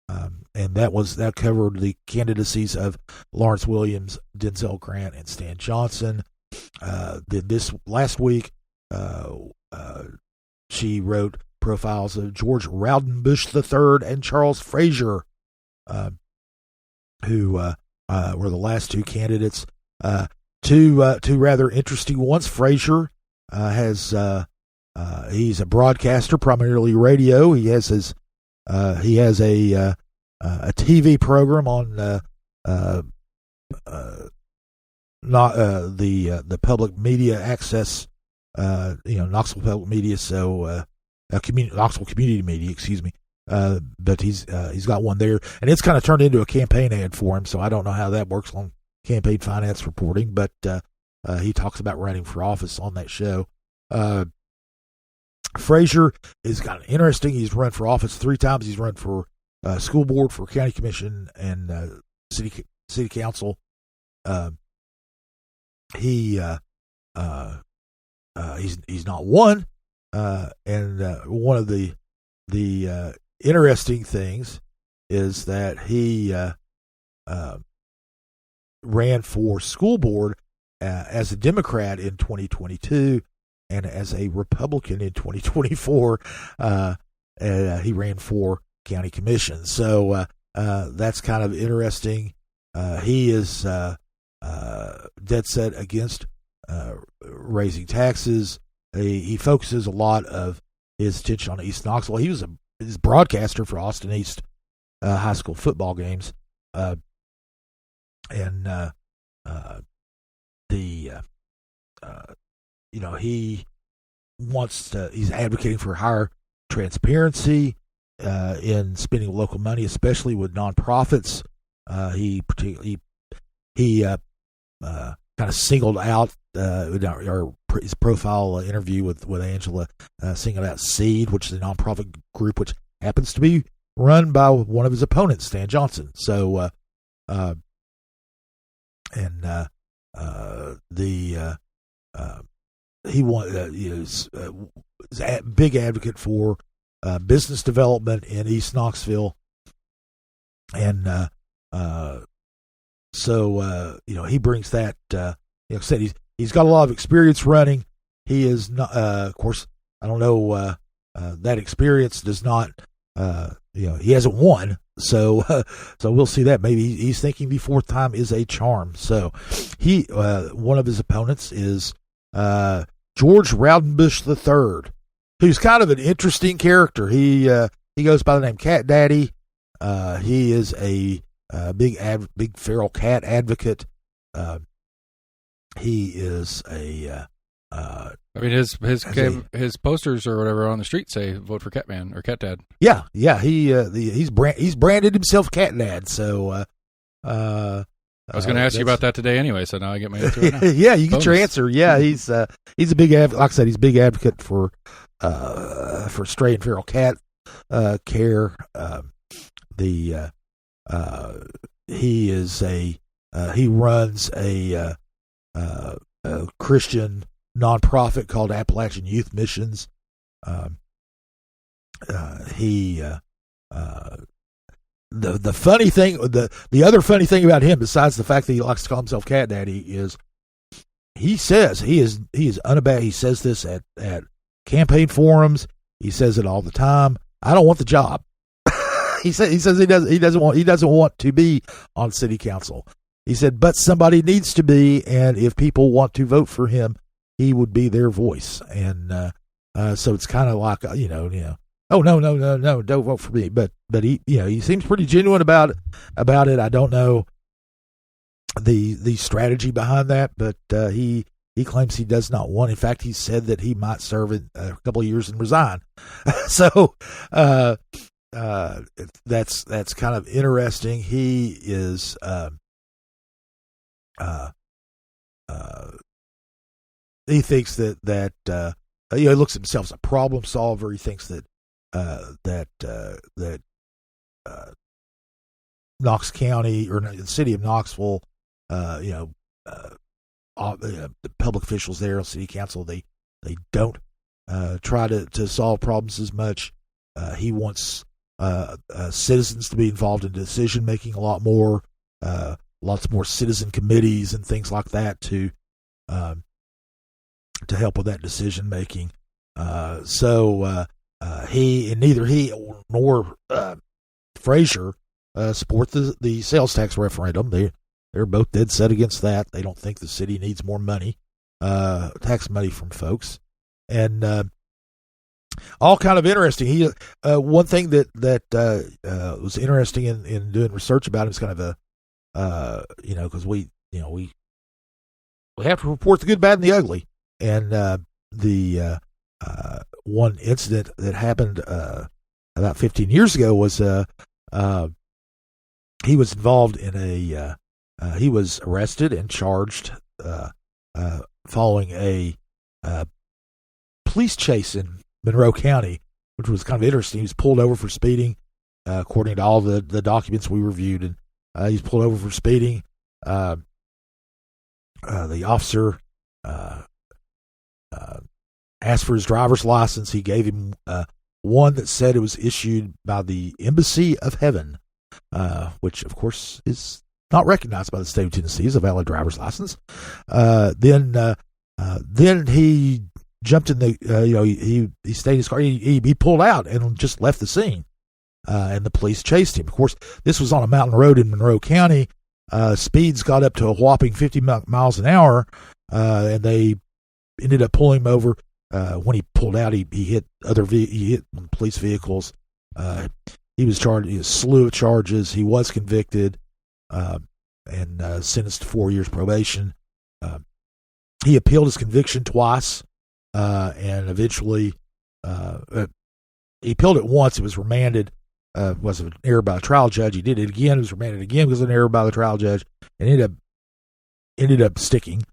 and that covered the candidacies of Lawrence Williams, Denzel Grant, and Stan Johnson. Then this last week, she wrote profiles of George Rowdenbush III and Charles Frazier, who were the last 2 candidates. Two rather interesting ones. Frazier he's a broadcaster, primarily radio. He has a TV program on the public media access, Knoxville Public Media, so Knoxville Community Media, excuse me. But he's got one there, and it's kind of turned into a campaign ad for him. So I don't know how that works on campaign finance reporting, but he talks about running for office on that show. Frazier is kind of interesting. He's run for office 3 times. He's run for school board, for county commission, and city council. he's not one. And one of the interesting things is that he ran for school board as a Democrat in 2022 and as a Republican in 2024. He ran for county commission. So that's kind of interesting. He is dead set against raising taxes. He focuses a lot of his attention on East Knoxville. He was his broadcaster for Austin East high school football games, he wants to. He's advocating for higher transparency in spending local money, especially with nonprofits. He kind of singled out his profile interview with Angela, singled out Seed, which is a nonprofit group which happens to be run by one of his opponents, Stan Johnson. So, he is a big advocate for business development in East Knoxville, and he brings that. Said he's got a lot of experience running. He is not, of course. I don't know. That experience does not. He hasn't won, so we'll see that. Maybe he's thinking the fourth time is a charm. So one of his opponents is George Rowdenbush III, who's kind of an interesting character. He goes by the name Cat Daddy. He is a big feral cat advocate. He is a. His posters or whatever on the street say "Vote for Catman" or Cat Dad. Yeah. He's branded himself Cat Dad. So. I was going to ask you about that today anyway, so now I get my answer. Right now. Yeah, you get your answer. Yeah, he's a big advocate. Like I said, he's a big advocate for stray and feral cat care. He runs a Christian nonprofit called Appalachian Youth Missions. The funny thing, the other funny thing about him, besides the fact that he likes to call himself Cat Daddy, is he says he is unabashed. He says this at campaign forums. He says it all the time. I don't want the job. he says he doesn't want to be on city council. He said, but somebody needs to be, and if people want to vote for him, he would be their voice. And so it's kind of like oh no, don't vote for me. But he seems pretty genuine about it. I don't know the strategy behind that, but he claims he does not want. In fact, he said that he might serve in a couple of years and resign. So that's kind of interesting. He is he thinks that he looks at himself as a problem solver. He thinks that Knox County or the city of Knoxville, the public officials there on city council, they don't try to solve problems as much. He wants citizens to be involved in decision making a lot more, lots more citizen committees and things like that to help with that decision making. Neither he nor Frazier support the sales tax referendum. They're both dead set against that. They don't think the city needs more money, tax money from folks, and all kind of interesting. One thing that was interesting in doing research about him is kind of because we have to report the good, bad, and the ugly, and the one incident that happened about 15 years ago was he was involved in he was arrested and charged following a police chase in Monroe County, which was kind of interesting. He was pulled over for speeding, according to all the documents we reviewed, and he was pulled over for speeding. The officer asked for his driver's license. He gave him one that said it was issued by the Embassy of Heaven, which, of course, is not recognized by the state of Tennessee as a valid driver's license. Then he jumped in the, he stayed in his car. He pulled out and just left the scene, and the police chased him. Of course, this was on a mountain road in Monroe County. Speeds got up to a whopping 50 miles an hour, and they ended up pulling him over. When he pulled out, he hit police vehicles. He was charged a slew of charges. He was convicted and sentenced to 4 years probation. He appealed his conviction twice, and eventually he appealed it once. It was remanded. Was an error by the trial judge. He did it again. It was remanded again because of an error by the trial judge, and ended up sticking.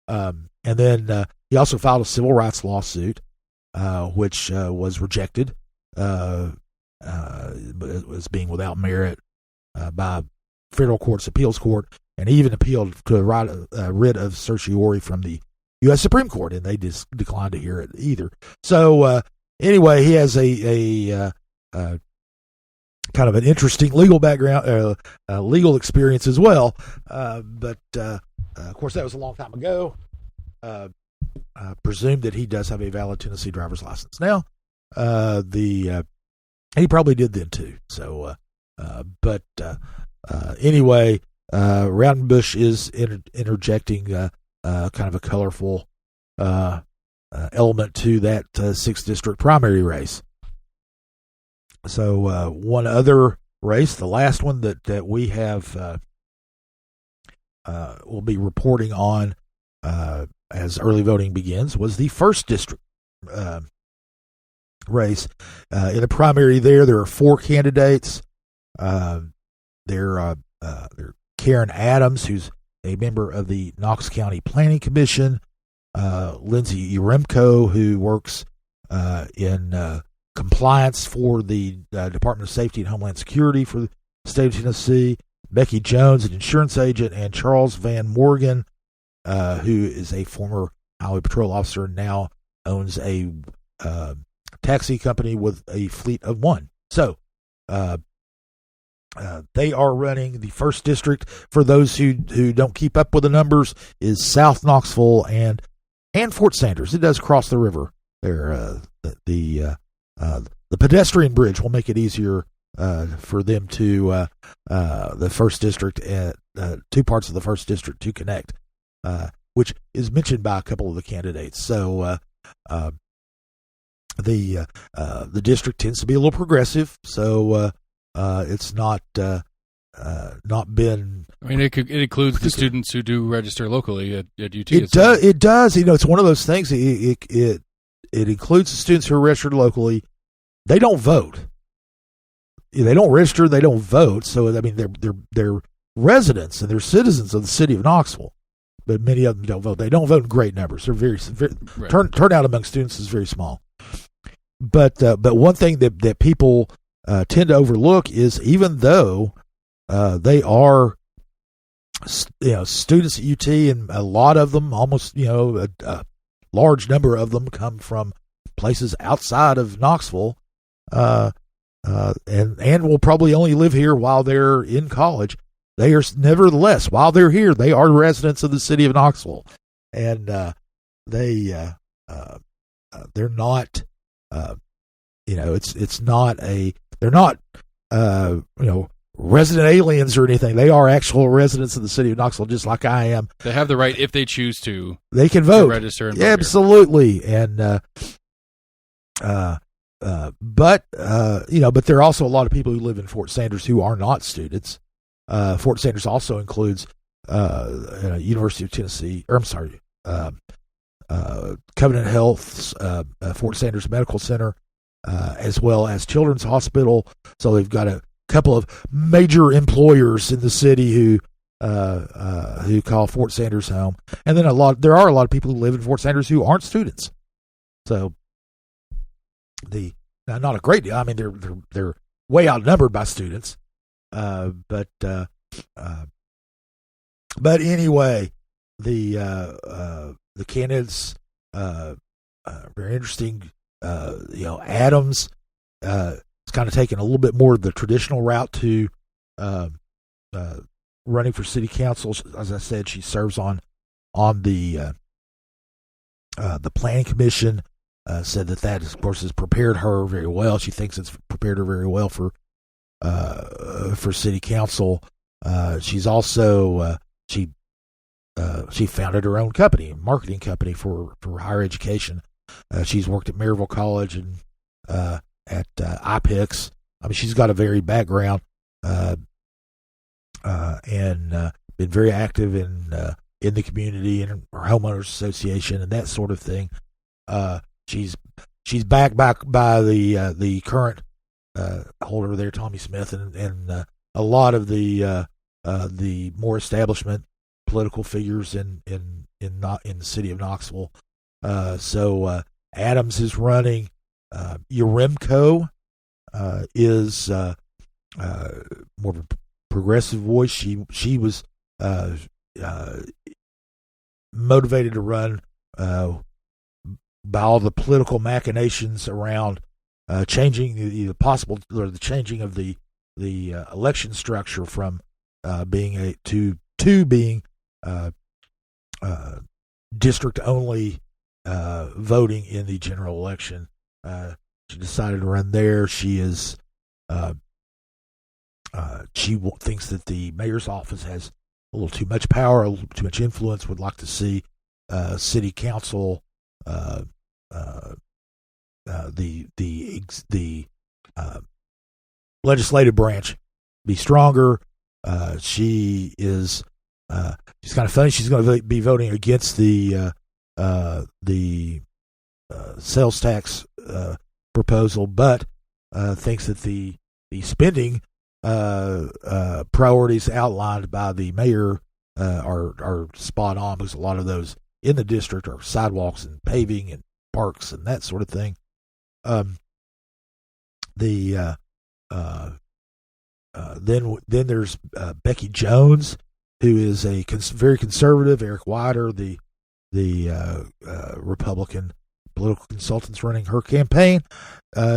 And then he also filed a civil rights lawsuit, which was rejected as being without merit by federal court's appeals court, and he even appealed to a writ of certiorari from the U.S. Supreme Court, and they just declined to hear it either. So anyway, he has a kind of an interesting legal background, legal experience as well. But of course, that was a long time ago. I presume that he does have a valid Tennessee driver's license now. He probably did then too. So, anyway, Rautenbush is interjecting kind of a colorful element to that 6th district primary race. So one other race, the last one that we have will be reporting on as early voting begins, was the 1st district race. In the primary there are 4 candidates. They're Karen Adams, who's a member of the Knox County Planning Commission, Lindsay Uremko, who works in compliance for the Department of Safety and Homeland Security for the state of Tennessee, Becky Jones, an insurance agent, and Charles Van Morgan, who is a former Highway Patrol officer and now owns a taxi company with a fleet of 1. So they are running the 1st district. For those who don't keep up with the numbers, is South Knoxville and Fort Sanders. It does cross the river there. The pedestrian bridge will make it easier for them to the 1st district, 2 parts of the 1st district to connect, which is mentioned by a couple of the candidates. So the district tends to be a little progressive, so it's not been. I mean, it includes the students who do register locally at UT. It does. It does. It's one of those things. It includes the students who are registered locally. They don't vote. They don't register. They don't vote. So I mean, they're residents and they're citizens of the city of Knoxville, but many of them don't vote. They don't vote in great numbers. They're very right. Turnout among students is very small. But one thing that people tend to overlook is, even though they are students at UT, and a lot of them, almost a large number of them, come from places outside of Knoxville, and will probably only live here while they're in college. They are, nevertheless, while they're here, they are residents of the city of Knoxville, and they're not. It's not they're not resident aliens or anything. They are actual residents of the city of Knoxville, just like I am. They have the right, if they choose to, they can vote, register, and vote. Absolutely. Here. And but there are also a lot of people who live in Fort Sanders who are not students. Fort Sanders also includes University of Tennessee, Covenant Health's Fort Sanders Medical Center, as well as Children's Hospital. So they've got a couple of major employers in the city who call Fort Sanders home, and then there are a lot of people who live in Fort Sanders who aren't students. So not a great deal. I mean, they're way outnumbered by students, but anyway, the candidates, very interesting. Adams is kind of taking a little bit more of the traditional route to running for city council. As I said, she serves on the planning commission. Said that of course has prepared her very well. She thinks it's prepared her very well for city council. She's also she founded her own company, marketing company for higher education. She's worked at Maryville College and at IPIX. I mean, she's got a varied background and been very active in the community and her homeowners association and that sort of thing. She's backed by the current holder there, Tommy Smith, and a lot of the more establishment political figures in the city of Knoxville. So Adams is running. Yaremko is more of a progressive voice. She was motivated to run by all the political machinations around changing the changing of the election structure from being district only voting in the general election. She decided to run there. She is she thinks that the mayor's office has a little too much power, a little too much influence. Would like to see city council, the legislative branch be stronger. She's kind of funny. She's going to be voting against the sales tax proposal, but thinks that the spending priorities outlined by the mayor are spot on, because a lot of those in the district are sidewalks and paving and parks and that sort of thing. Then there's Becky Jones, who is a very conservative. Eric Wider, the Republican political consultants running her campaign.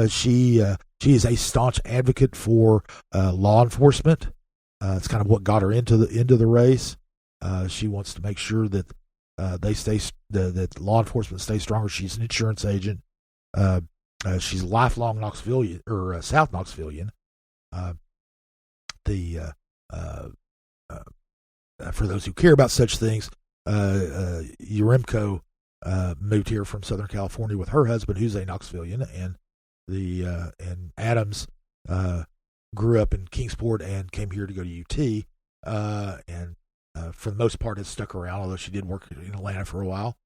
She is a staunch advocate for law enforcement. It's kind of what got her into the race. She wants to make sure that that law enforcement stays stronger. She's an insurance agent. She's a lifelong Knoxvillian or South Knoxvillian. For those who care about such things, Yaremko moved here from Southern California with her husband, who's a Knoxvillian, and Adams grew up in Kingsport and came here to go to UT, and for the most part has stuck around, although she did work in Atlanta for a while.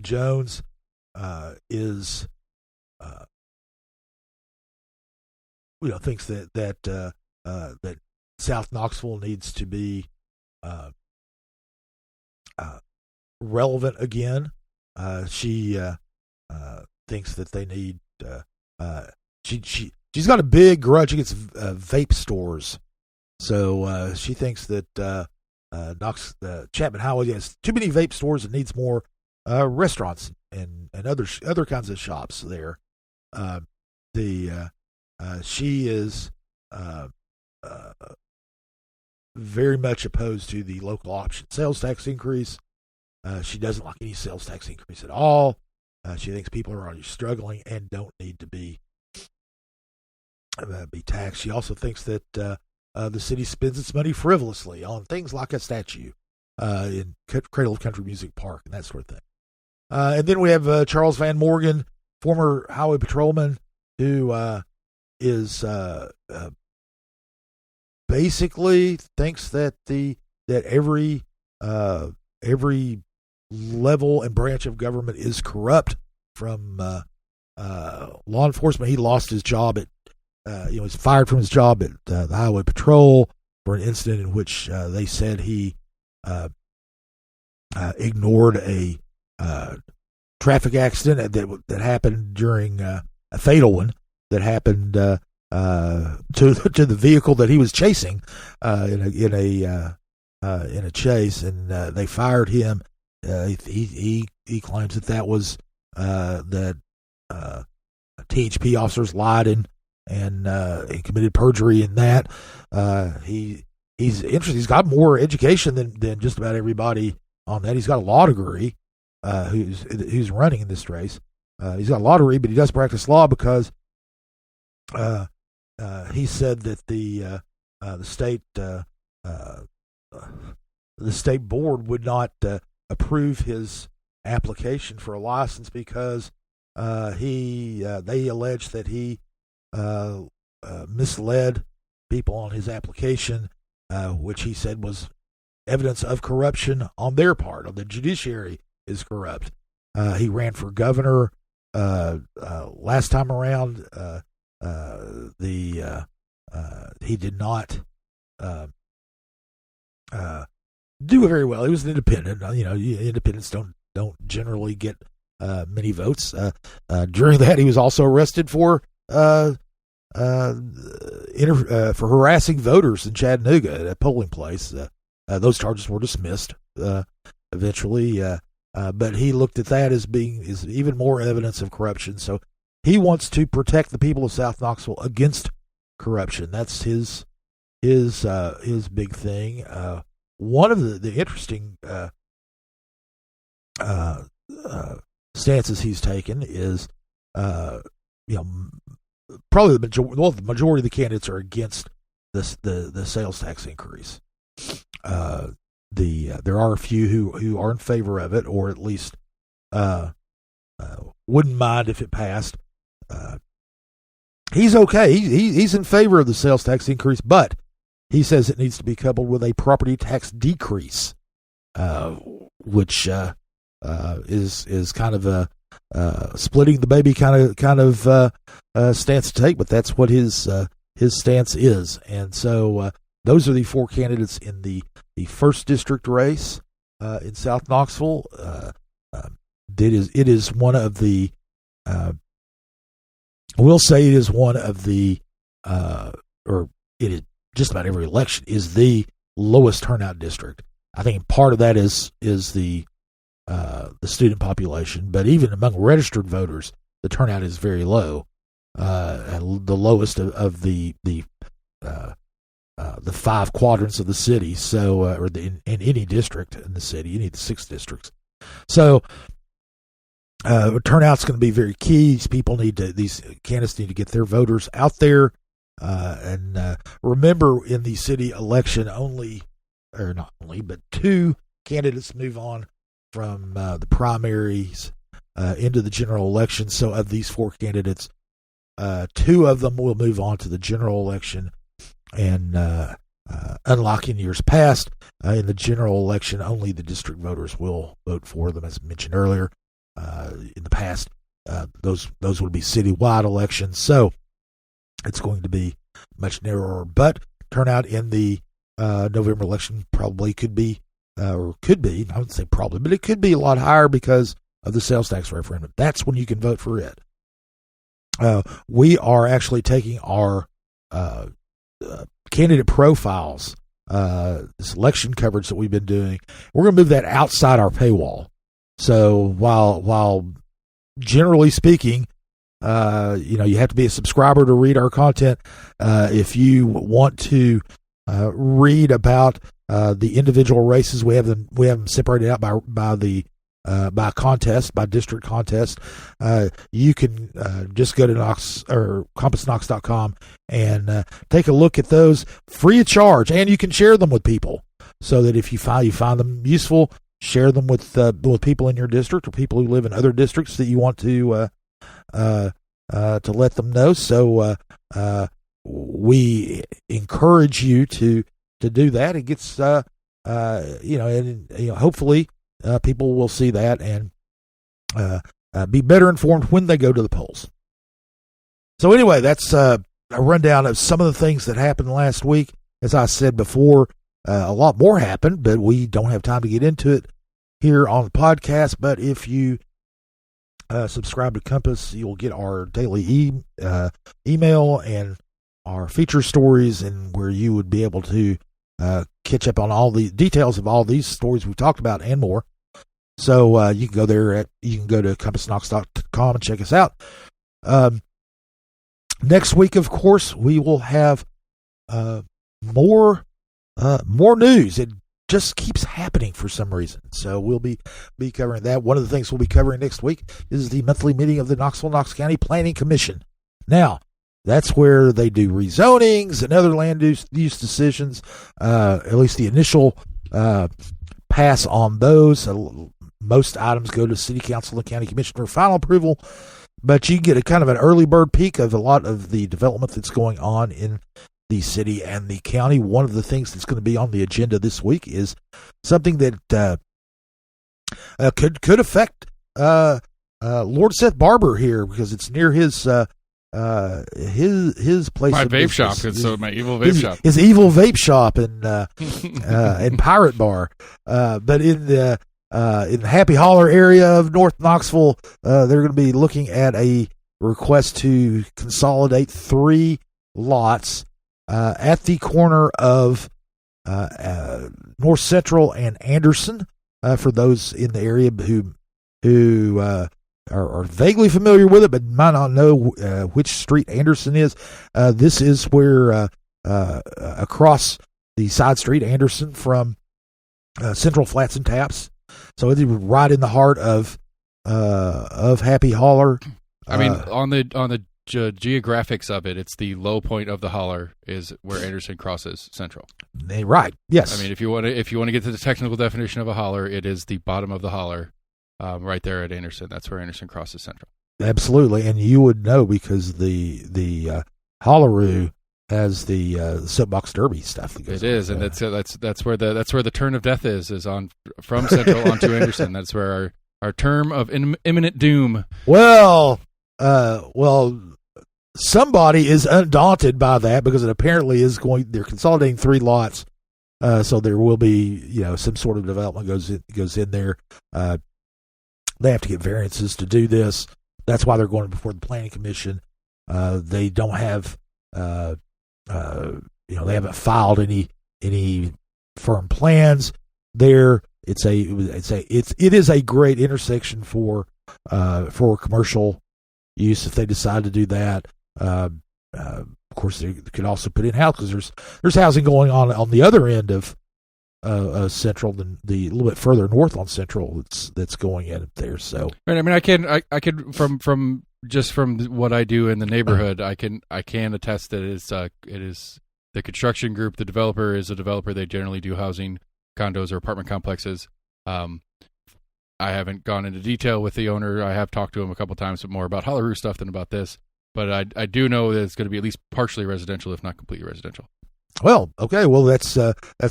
Jones is thinks that South Knoxville needs to be relevant again. She thinks that they need. She's got a big grudge against vape stores, so she thinks that Chapman Highway has too many vape stores and needs more restaurants and other kinds of shops there. She is very much opposed to the local option sales tax increase. She doesn't like any sales tax increase at all. She thinks people are already struggling and don't need to be taxed. She also thinks that the city spends its money frivolously on things like a statue in Cradle of Country Music Park and that sort of thing. And then we have Charles Van Morgan, former highway patrolman, who is basically thinks that every level and branch of government is corrupt, from law enforcement. He lost his job at was fired from his job at the highway patrol for an incident in which they said he ignored a traffic accident that happened during a fatal one that happened to the vehicle that he was chasing in a chase, and they fired him. He claims that was that THP officers lied and he committed perjury in that. He's interested. He's got more education than just about everybody on that. He's got a law degree. Who's running in this race? He's got a law degree, but he does practice law because he said that the state board would not approve his application for a license because they allege that he misled people on his application, which he said was evidence of corruption on their part. On the judiciary is corrupt. He ran for governor last time around. He did not do very well. He was an independent. Independents don't generally get many votes. During that, he was also arrested for harassing voters in Chattanooga at a polling place. Those charges were dismissed eventually, but he looked at that as even more evidence of corruption. So he wants to protect the people of South Knoxville against corruption. That's his big thing. One of the interesting stances he's taken is, probably the majority of the candidates are against the sales tax increase. There are a few who are in favor of it, or at least wouldn't mind if it passed. He's okay. He's in favor of the sales tax increase, but he says it needs to be coupled with a property tax decrease, which is kind of a splitting the baby kind of stance to take. But that's what his stance is, and so those are the four candidates in the first district race in South Knoxville. It is one of the. We'll say it is one of the, or it is just about every election is the lowest turnout district. I think part of that is the student population, but even among registered voters, the turnout is very low, and the lowest of the five quadrants of the city. So, in any district in the city, you need the 6 districts. So. Turnout's going to be very key. These candidates need to get their voters out there. And remember, in the city election, not only, but 2 candidates move on from the primaries into the general election. So of these 4 candidates, 2 of them will move on to the general election. And unlike in years past, in the general election, only the district voters will vote for them, as mentioned earlier. In the past, those would be citywide elections, so it's going to be much narrower. But turnout in the November election probably could be, I wouldn't say probably, but it could be a lot higher because of the sales tax referendum. That's when you can vote for it. We are actually taking our candidate profiles, this election coverage that we've been doing. We're going to move that outside our paywall. So while generally speaking, you have to be a subscriber to read our content. If you want to read about the individual races, we have them separated out by contest, by district contest. You can just go to CompassKnox.com and take a look at those free of charge, and you can share them with people so that if you find them useful. Share them with people in your district or people who live in other districts that you want to let them know. So we encourage you to do that. It gets hopefully people will see that and be better informed when they go to the polls. So anyway, that's a rundown of some of the things that happened last week. As I said before, a lot more happened, but we don't have time to get into it here on the podcast. But if you subscribe to Compass, you'll get our daily email and our feature stories, and where you would be able to catch up on all the details of all these stories we've talked about and more. So you can go there you can go to CompassKnox.com and check us out. Next week, of course, we will have more news. It just keeps happening for some reason. So we'll be covering that. One of the things we'll be covering next week is the monthly meeting of the Knox County Planning Commission. Now, that's where they do rezonings and other land use decisions, at least the initial pass on those. Most items go to City Council and County Commission for final approval, but you get a kind of an early bird peek of a lot of the development that's going on in the city and the county. One of the things that's going to be on the agenda this week is something that could affect Lord Seth Barber here, because it's near his place. My vape shop. So my evil vape shop. His evil vape shop and Pirate Bar. But in the Happy Holler area of North Knoxville, they're going to be looking at a request to consolidate 3 lots at the corner of North Central and Anderson. For those in the area who are vaguely familiar with it but might not know which street Anderson is, this is where across the side street Anderson from Central Flats and Taps. So it's right in the heart of Happy Holler. I mean, on the geographics of it, it's the low point of the holler is where Anderson crosses Central. Right. Yes. I mean, if you want to get to the technical definition of a holler, it is the bottom of the holler, right there at Anderson. That's where Anderson crosses Central. Absolutely, and you would know because the Hollaroo has the soapbox derby stuff. It is, and that's where the turn of death is on from Central onto Anderson. That's where our term of imminent doom. Well, somebody is undaunted by that, because it apparently is they're consolidating 3 lots, so there will be some sort of development goes in there. They have to get variances to do this. That's why they're going before the Planning Commission. They don't have they haven't filed any firm plans there. It is a great intersection for commercial use if they decide to do that. Of course, they could also put in house, because there's housing going on the other end of Central, than the little bit further north on Central that's going in up there. So, right, I mean, I can from just from what I do in the neighborhood, I can attest that it is the construction group. The developer is a developer. They generally do housing, condos, or apartment complexes. I haven't gone into detail with the owner. I have talked to him a couple times, but more about Hollaroo stuff than about this. But I do know that it's going to be at least partially residential, if not completely residential. Well, okay. Well, that's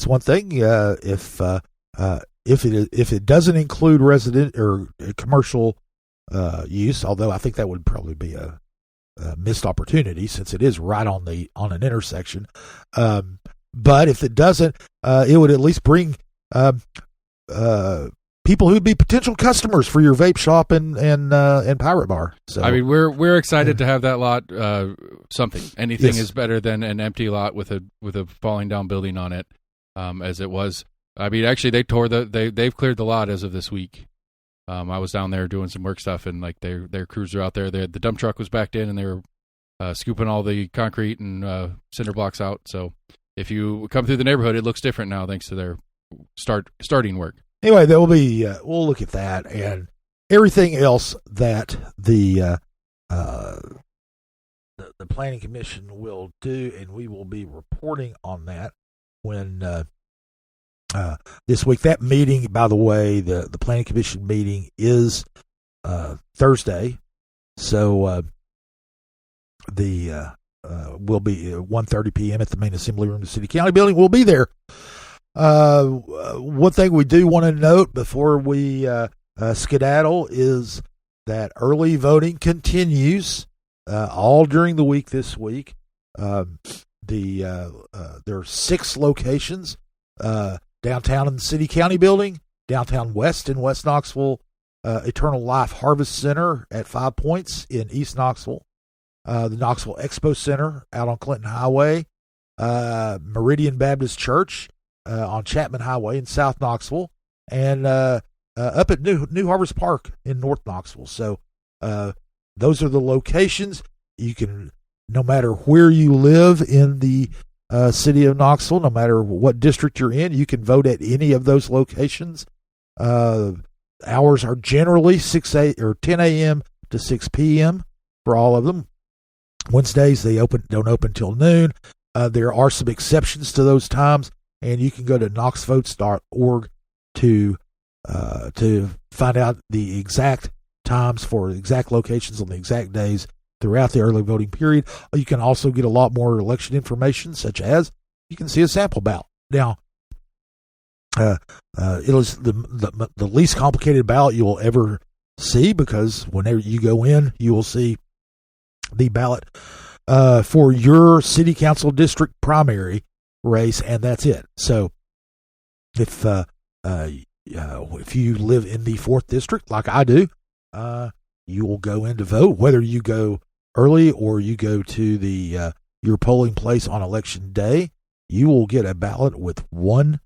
one thing. If it doesn't include resident or commercial use, although I think that would probably be a missed opportunity since it is right on an intersection. But if it doesn't, it would at least bring people who'd be potential customers for your vape shop and Pirate Bar. So I mean, we're excited to have that lot. Something, anything Yes. is better than an empty lot with a falling down building on it, as it was. I mean, actually, they've cleared the lot as of this week. I was down there doing some work stuff, and like their crews are out there. The dump truck was backed in, and they were scooping all the concrete and cinder blocks out. So if you come through the neighborhood, it looks different now thanks to their starting work. Anyway, there will be. We'll look at that and everything else that the Planning Commission will do, and we will be reporting on that when this week. That meeting, by the way, the Planning Commission meeting is Thursday, so will be 1:30 p.m. at the main assembly room of the City County Building. We'll be there. One thing we do want to note before we skedaddle is that early voting continues all during the week this week. There are 6 locations downtown in the City County Building, downtown west in West Knoxville, Eternal Life Harvest Center at 5 Points in East Knoxville, the Knoxville Expo Center out on Clinton Highway, Meridian Baptist Church on Chapman Highway in South Knoxville, and up at New Harvest Park in North Knoxville. So those are the locations. You can, no matter where you live in the city of Knoxville, no matter what district you're in, you can vote at any of those locations. Hours are generally 10 a.m. to 6 p.m. for all of them. Wednesdays they don't open till noon. There are some exceptions to those times, and you can go to knoxvotes.org to find out the exact times for exact locations on the exact days throughout the early voting period. You can also get a lot more election information, such as you can see a sample ballot. Now, it is the least complicated ballot you will ever see, because whenever you go in, you will see the ballot for your city council district primary race, and that's it. So if you live in the 4th district, like I do, you will go in to vote, whether you go early or you go to your polling place on election day. You will get a ballot with one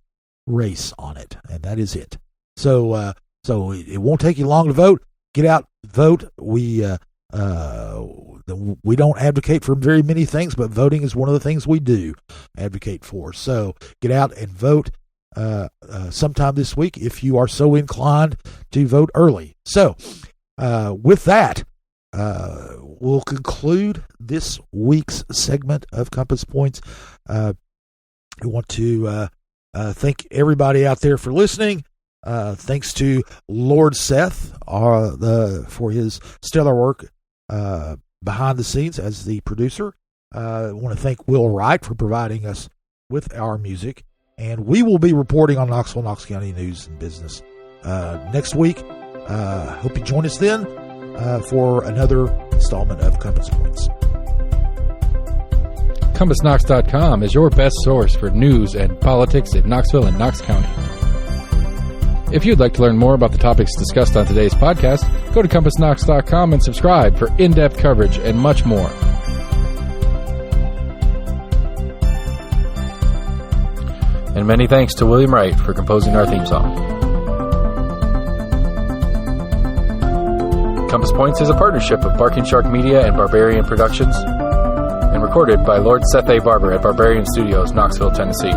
race on it, and that is it. So it won't take you long to vote. Get out, vote. We don't advocate for very many things, but voting is one of the things we do advocate for. So get out and vote sometime this week if you are so inclined to vote early. So with that, we'll conclude this week's segment of Compass Points. We want to thank everybody out there for listening. Thanks to Lord Seth for his stellar work behind the scenes as the producer. I want to thank Will Wright for providing us with our music. And we will be reporting on Knox County news and business next week. Hope you join us then for another installment of Compass Points. CompassKnox.com is your best source for news and politics in Knoxville and Knox County. If you'd like to learn more about the topics discussed on today's podcast, go to CompassKnox.com and subscribe for in-depth coverage and much more. And many thanks to William Wright for composing our theme song. Compass Points is a partnership of Barking Shark Media and Barbarian Productions, and recorded by Lord Seth A. Barber at Barbarian Studios, Knoxville, Tennessee.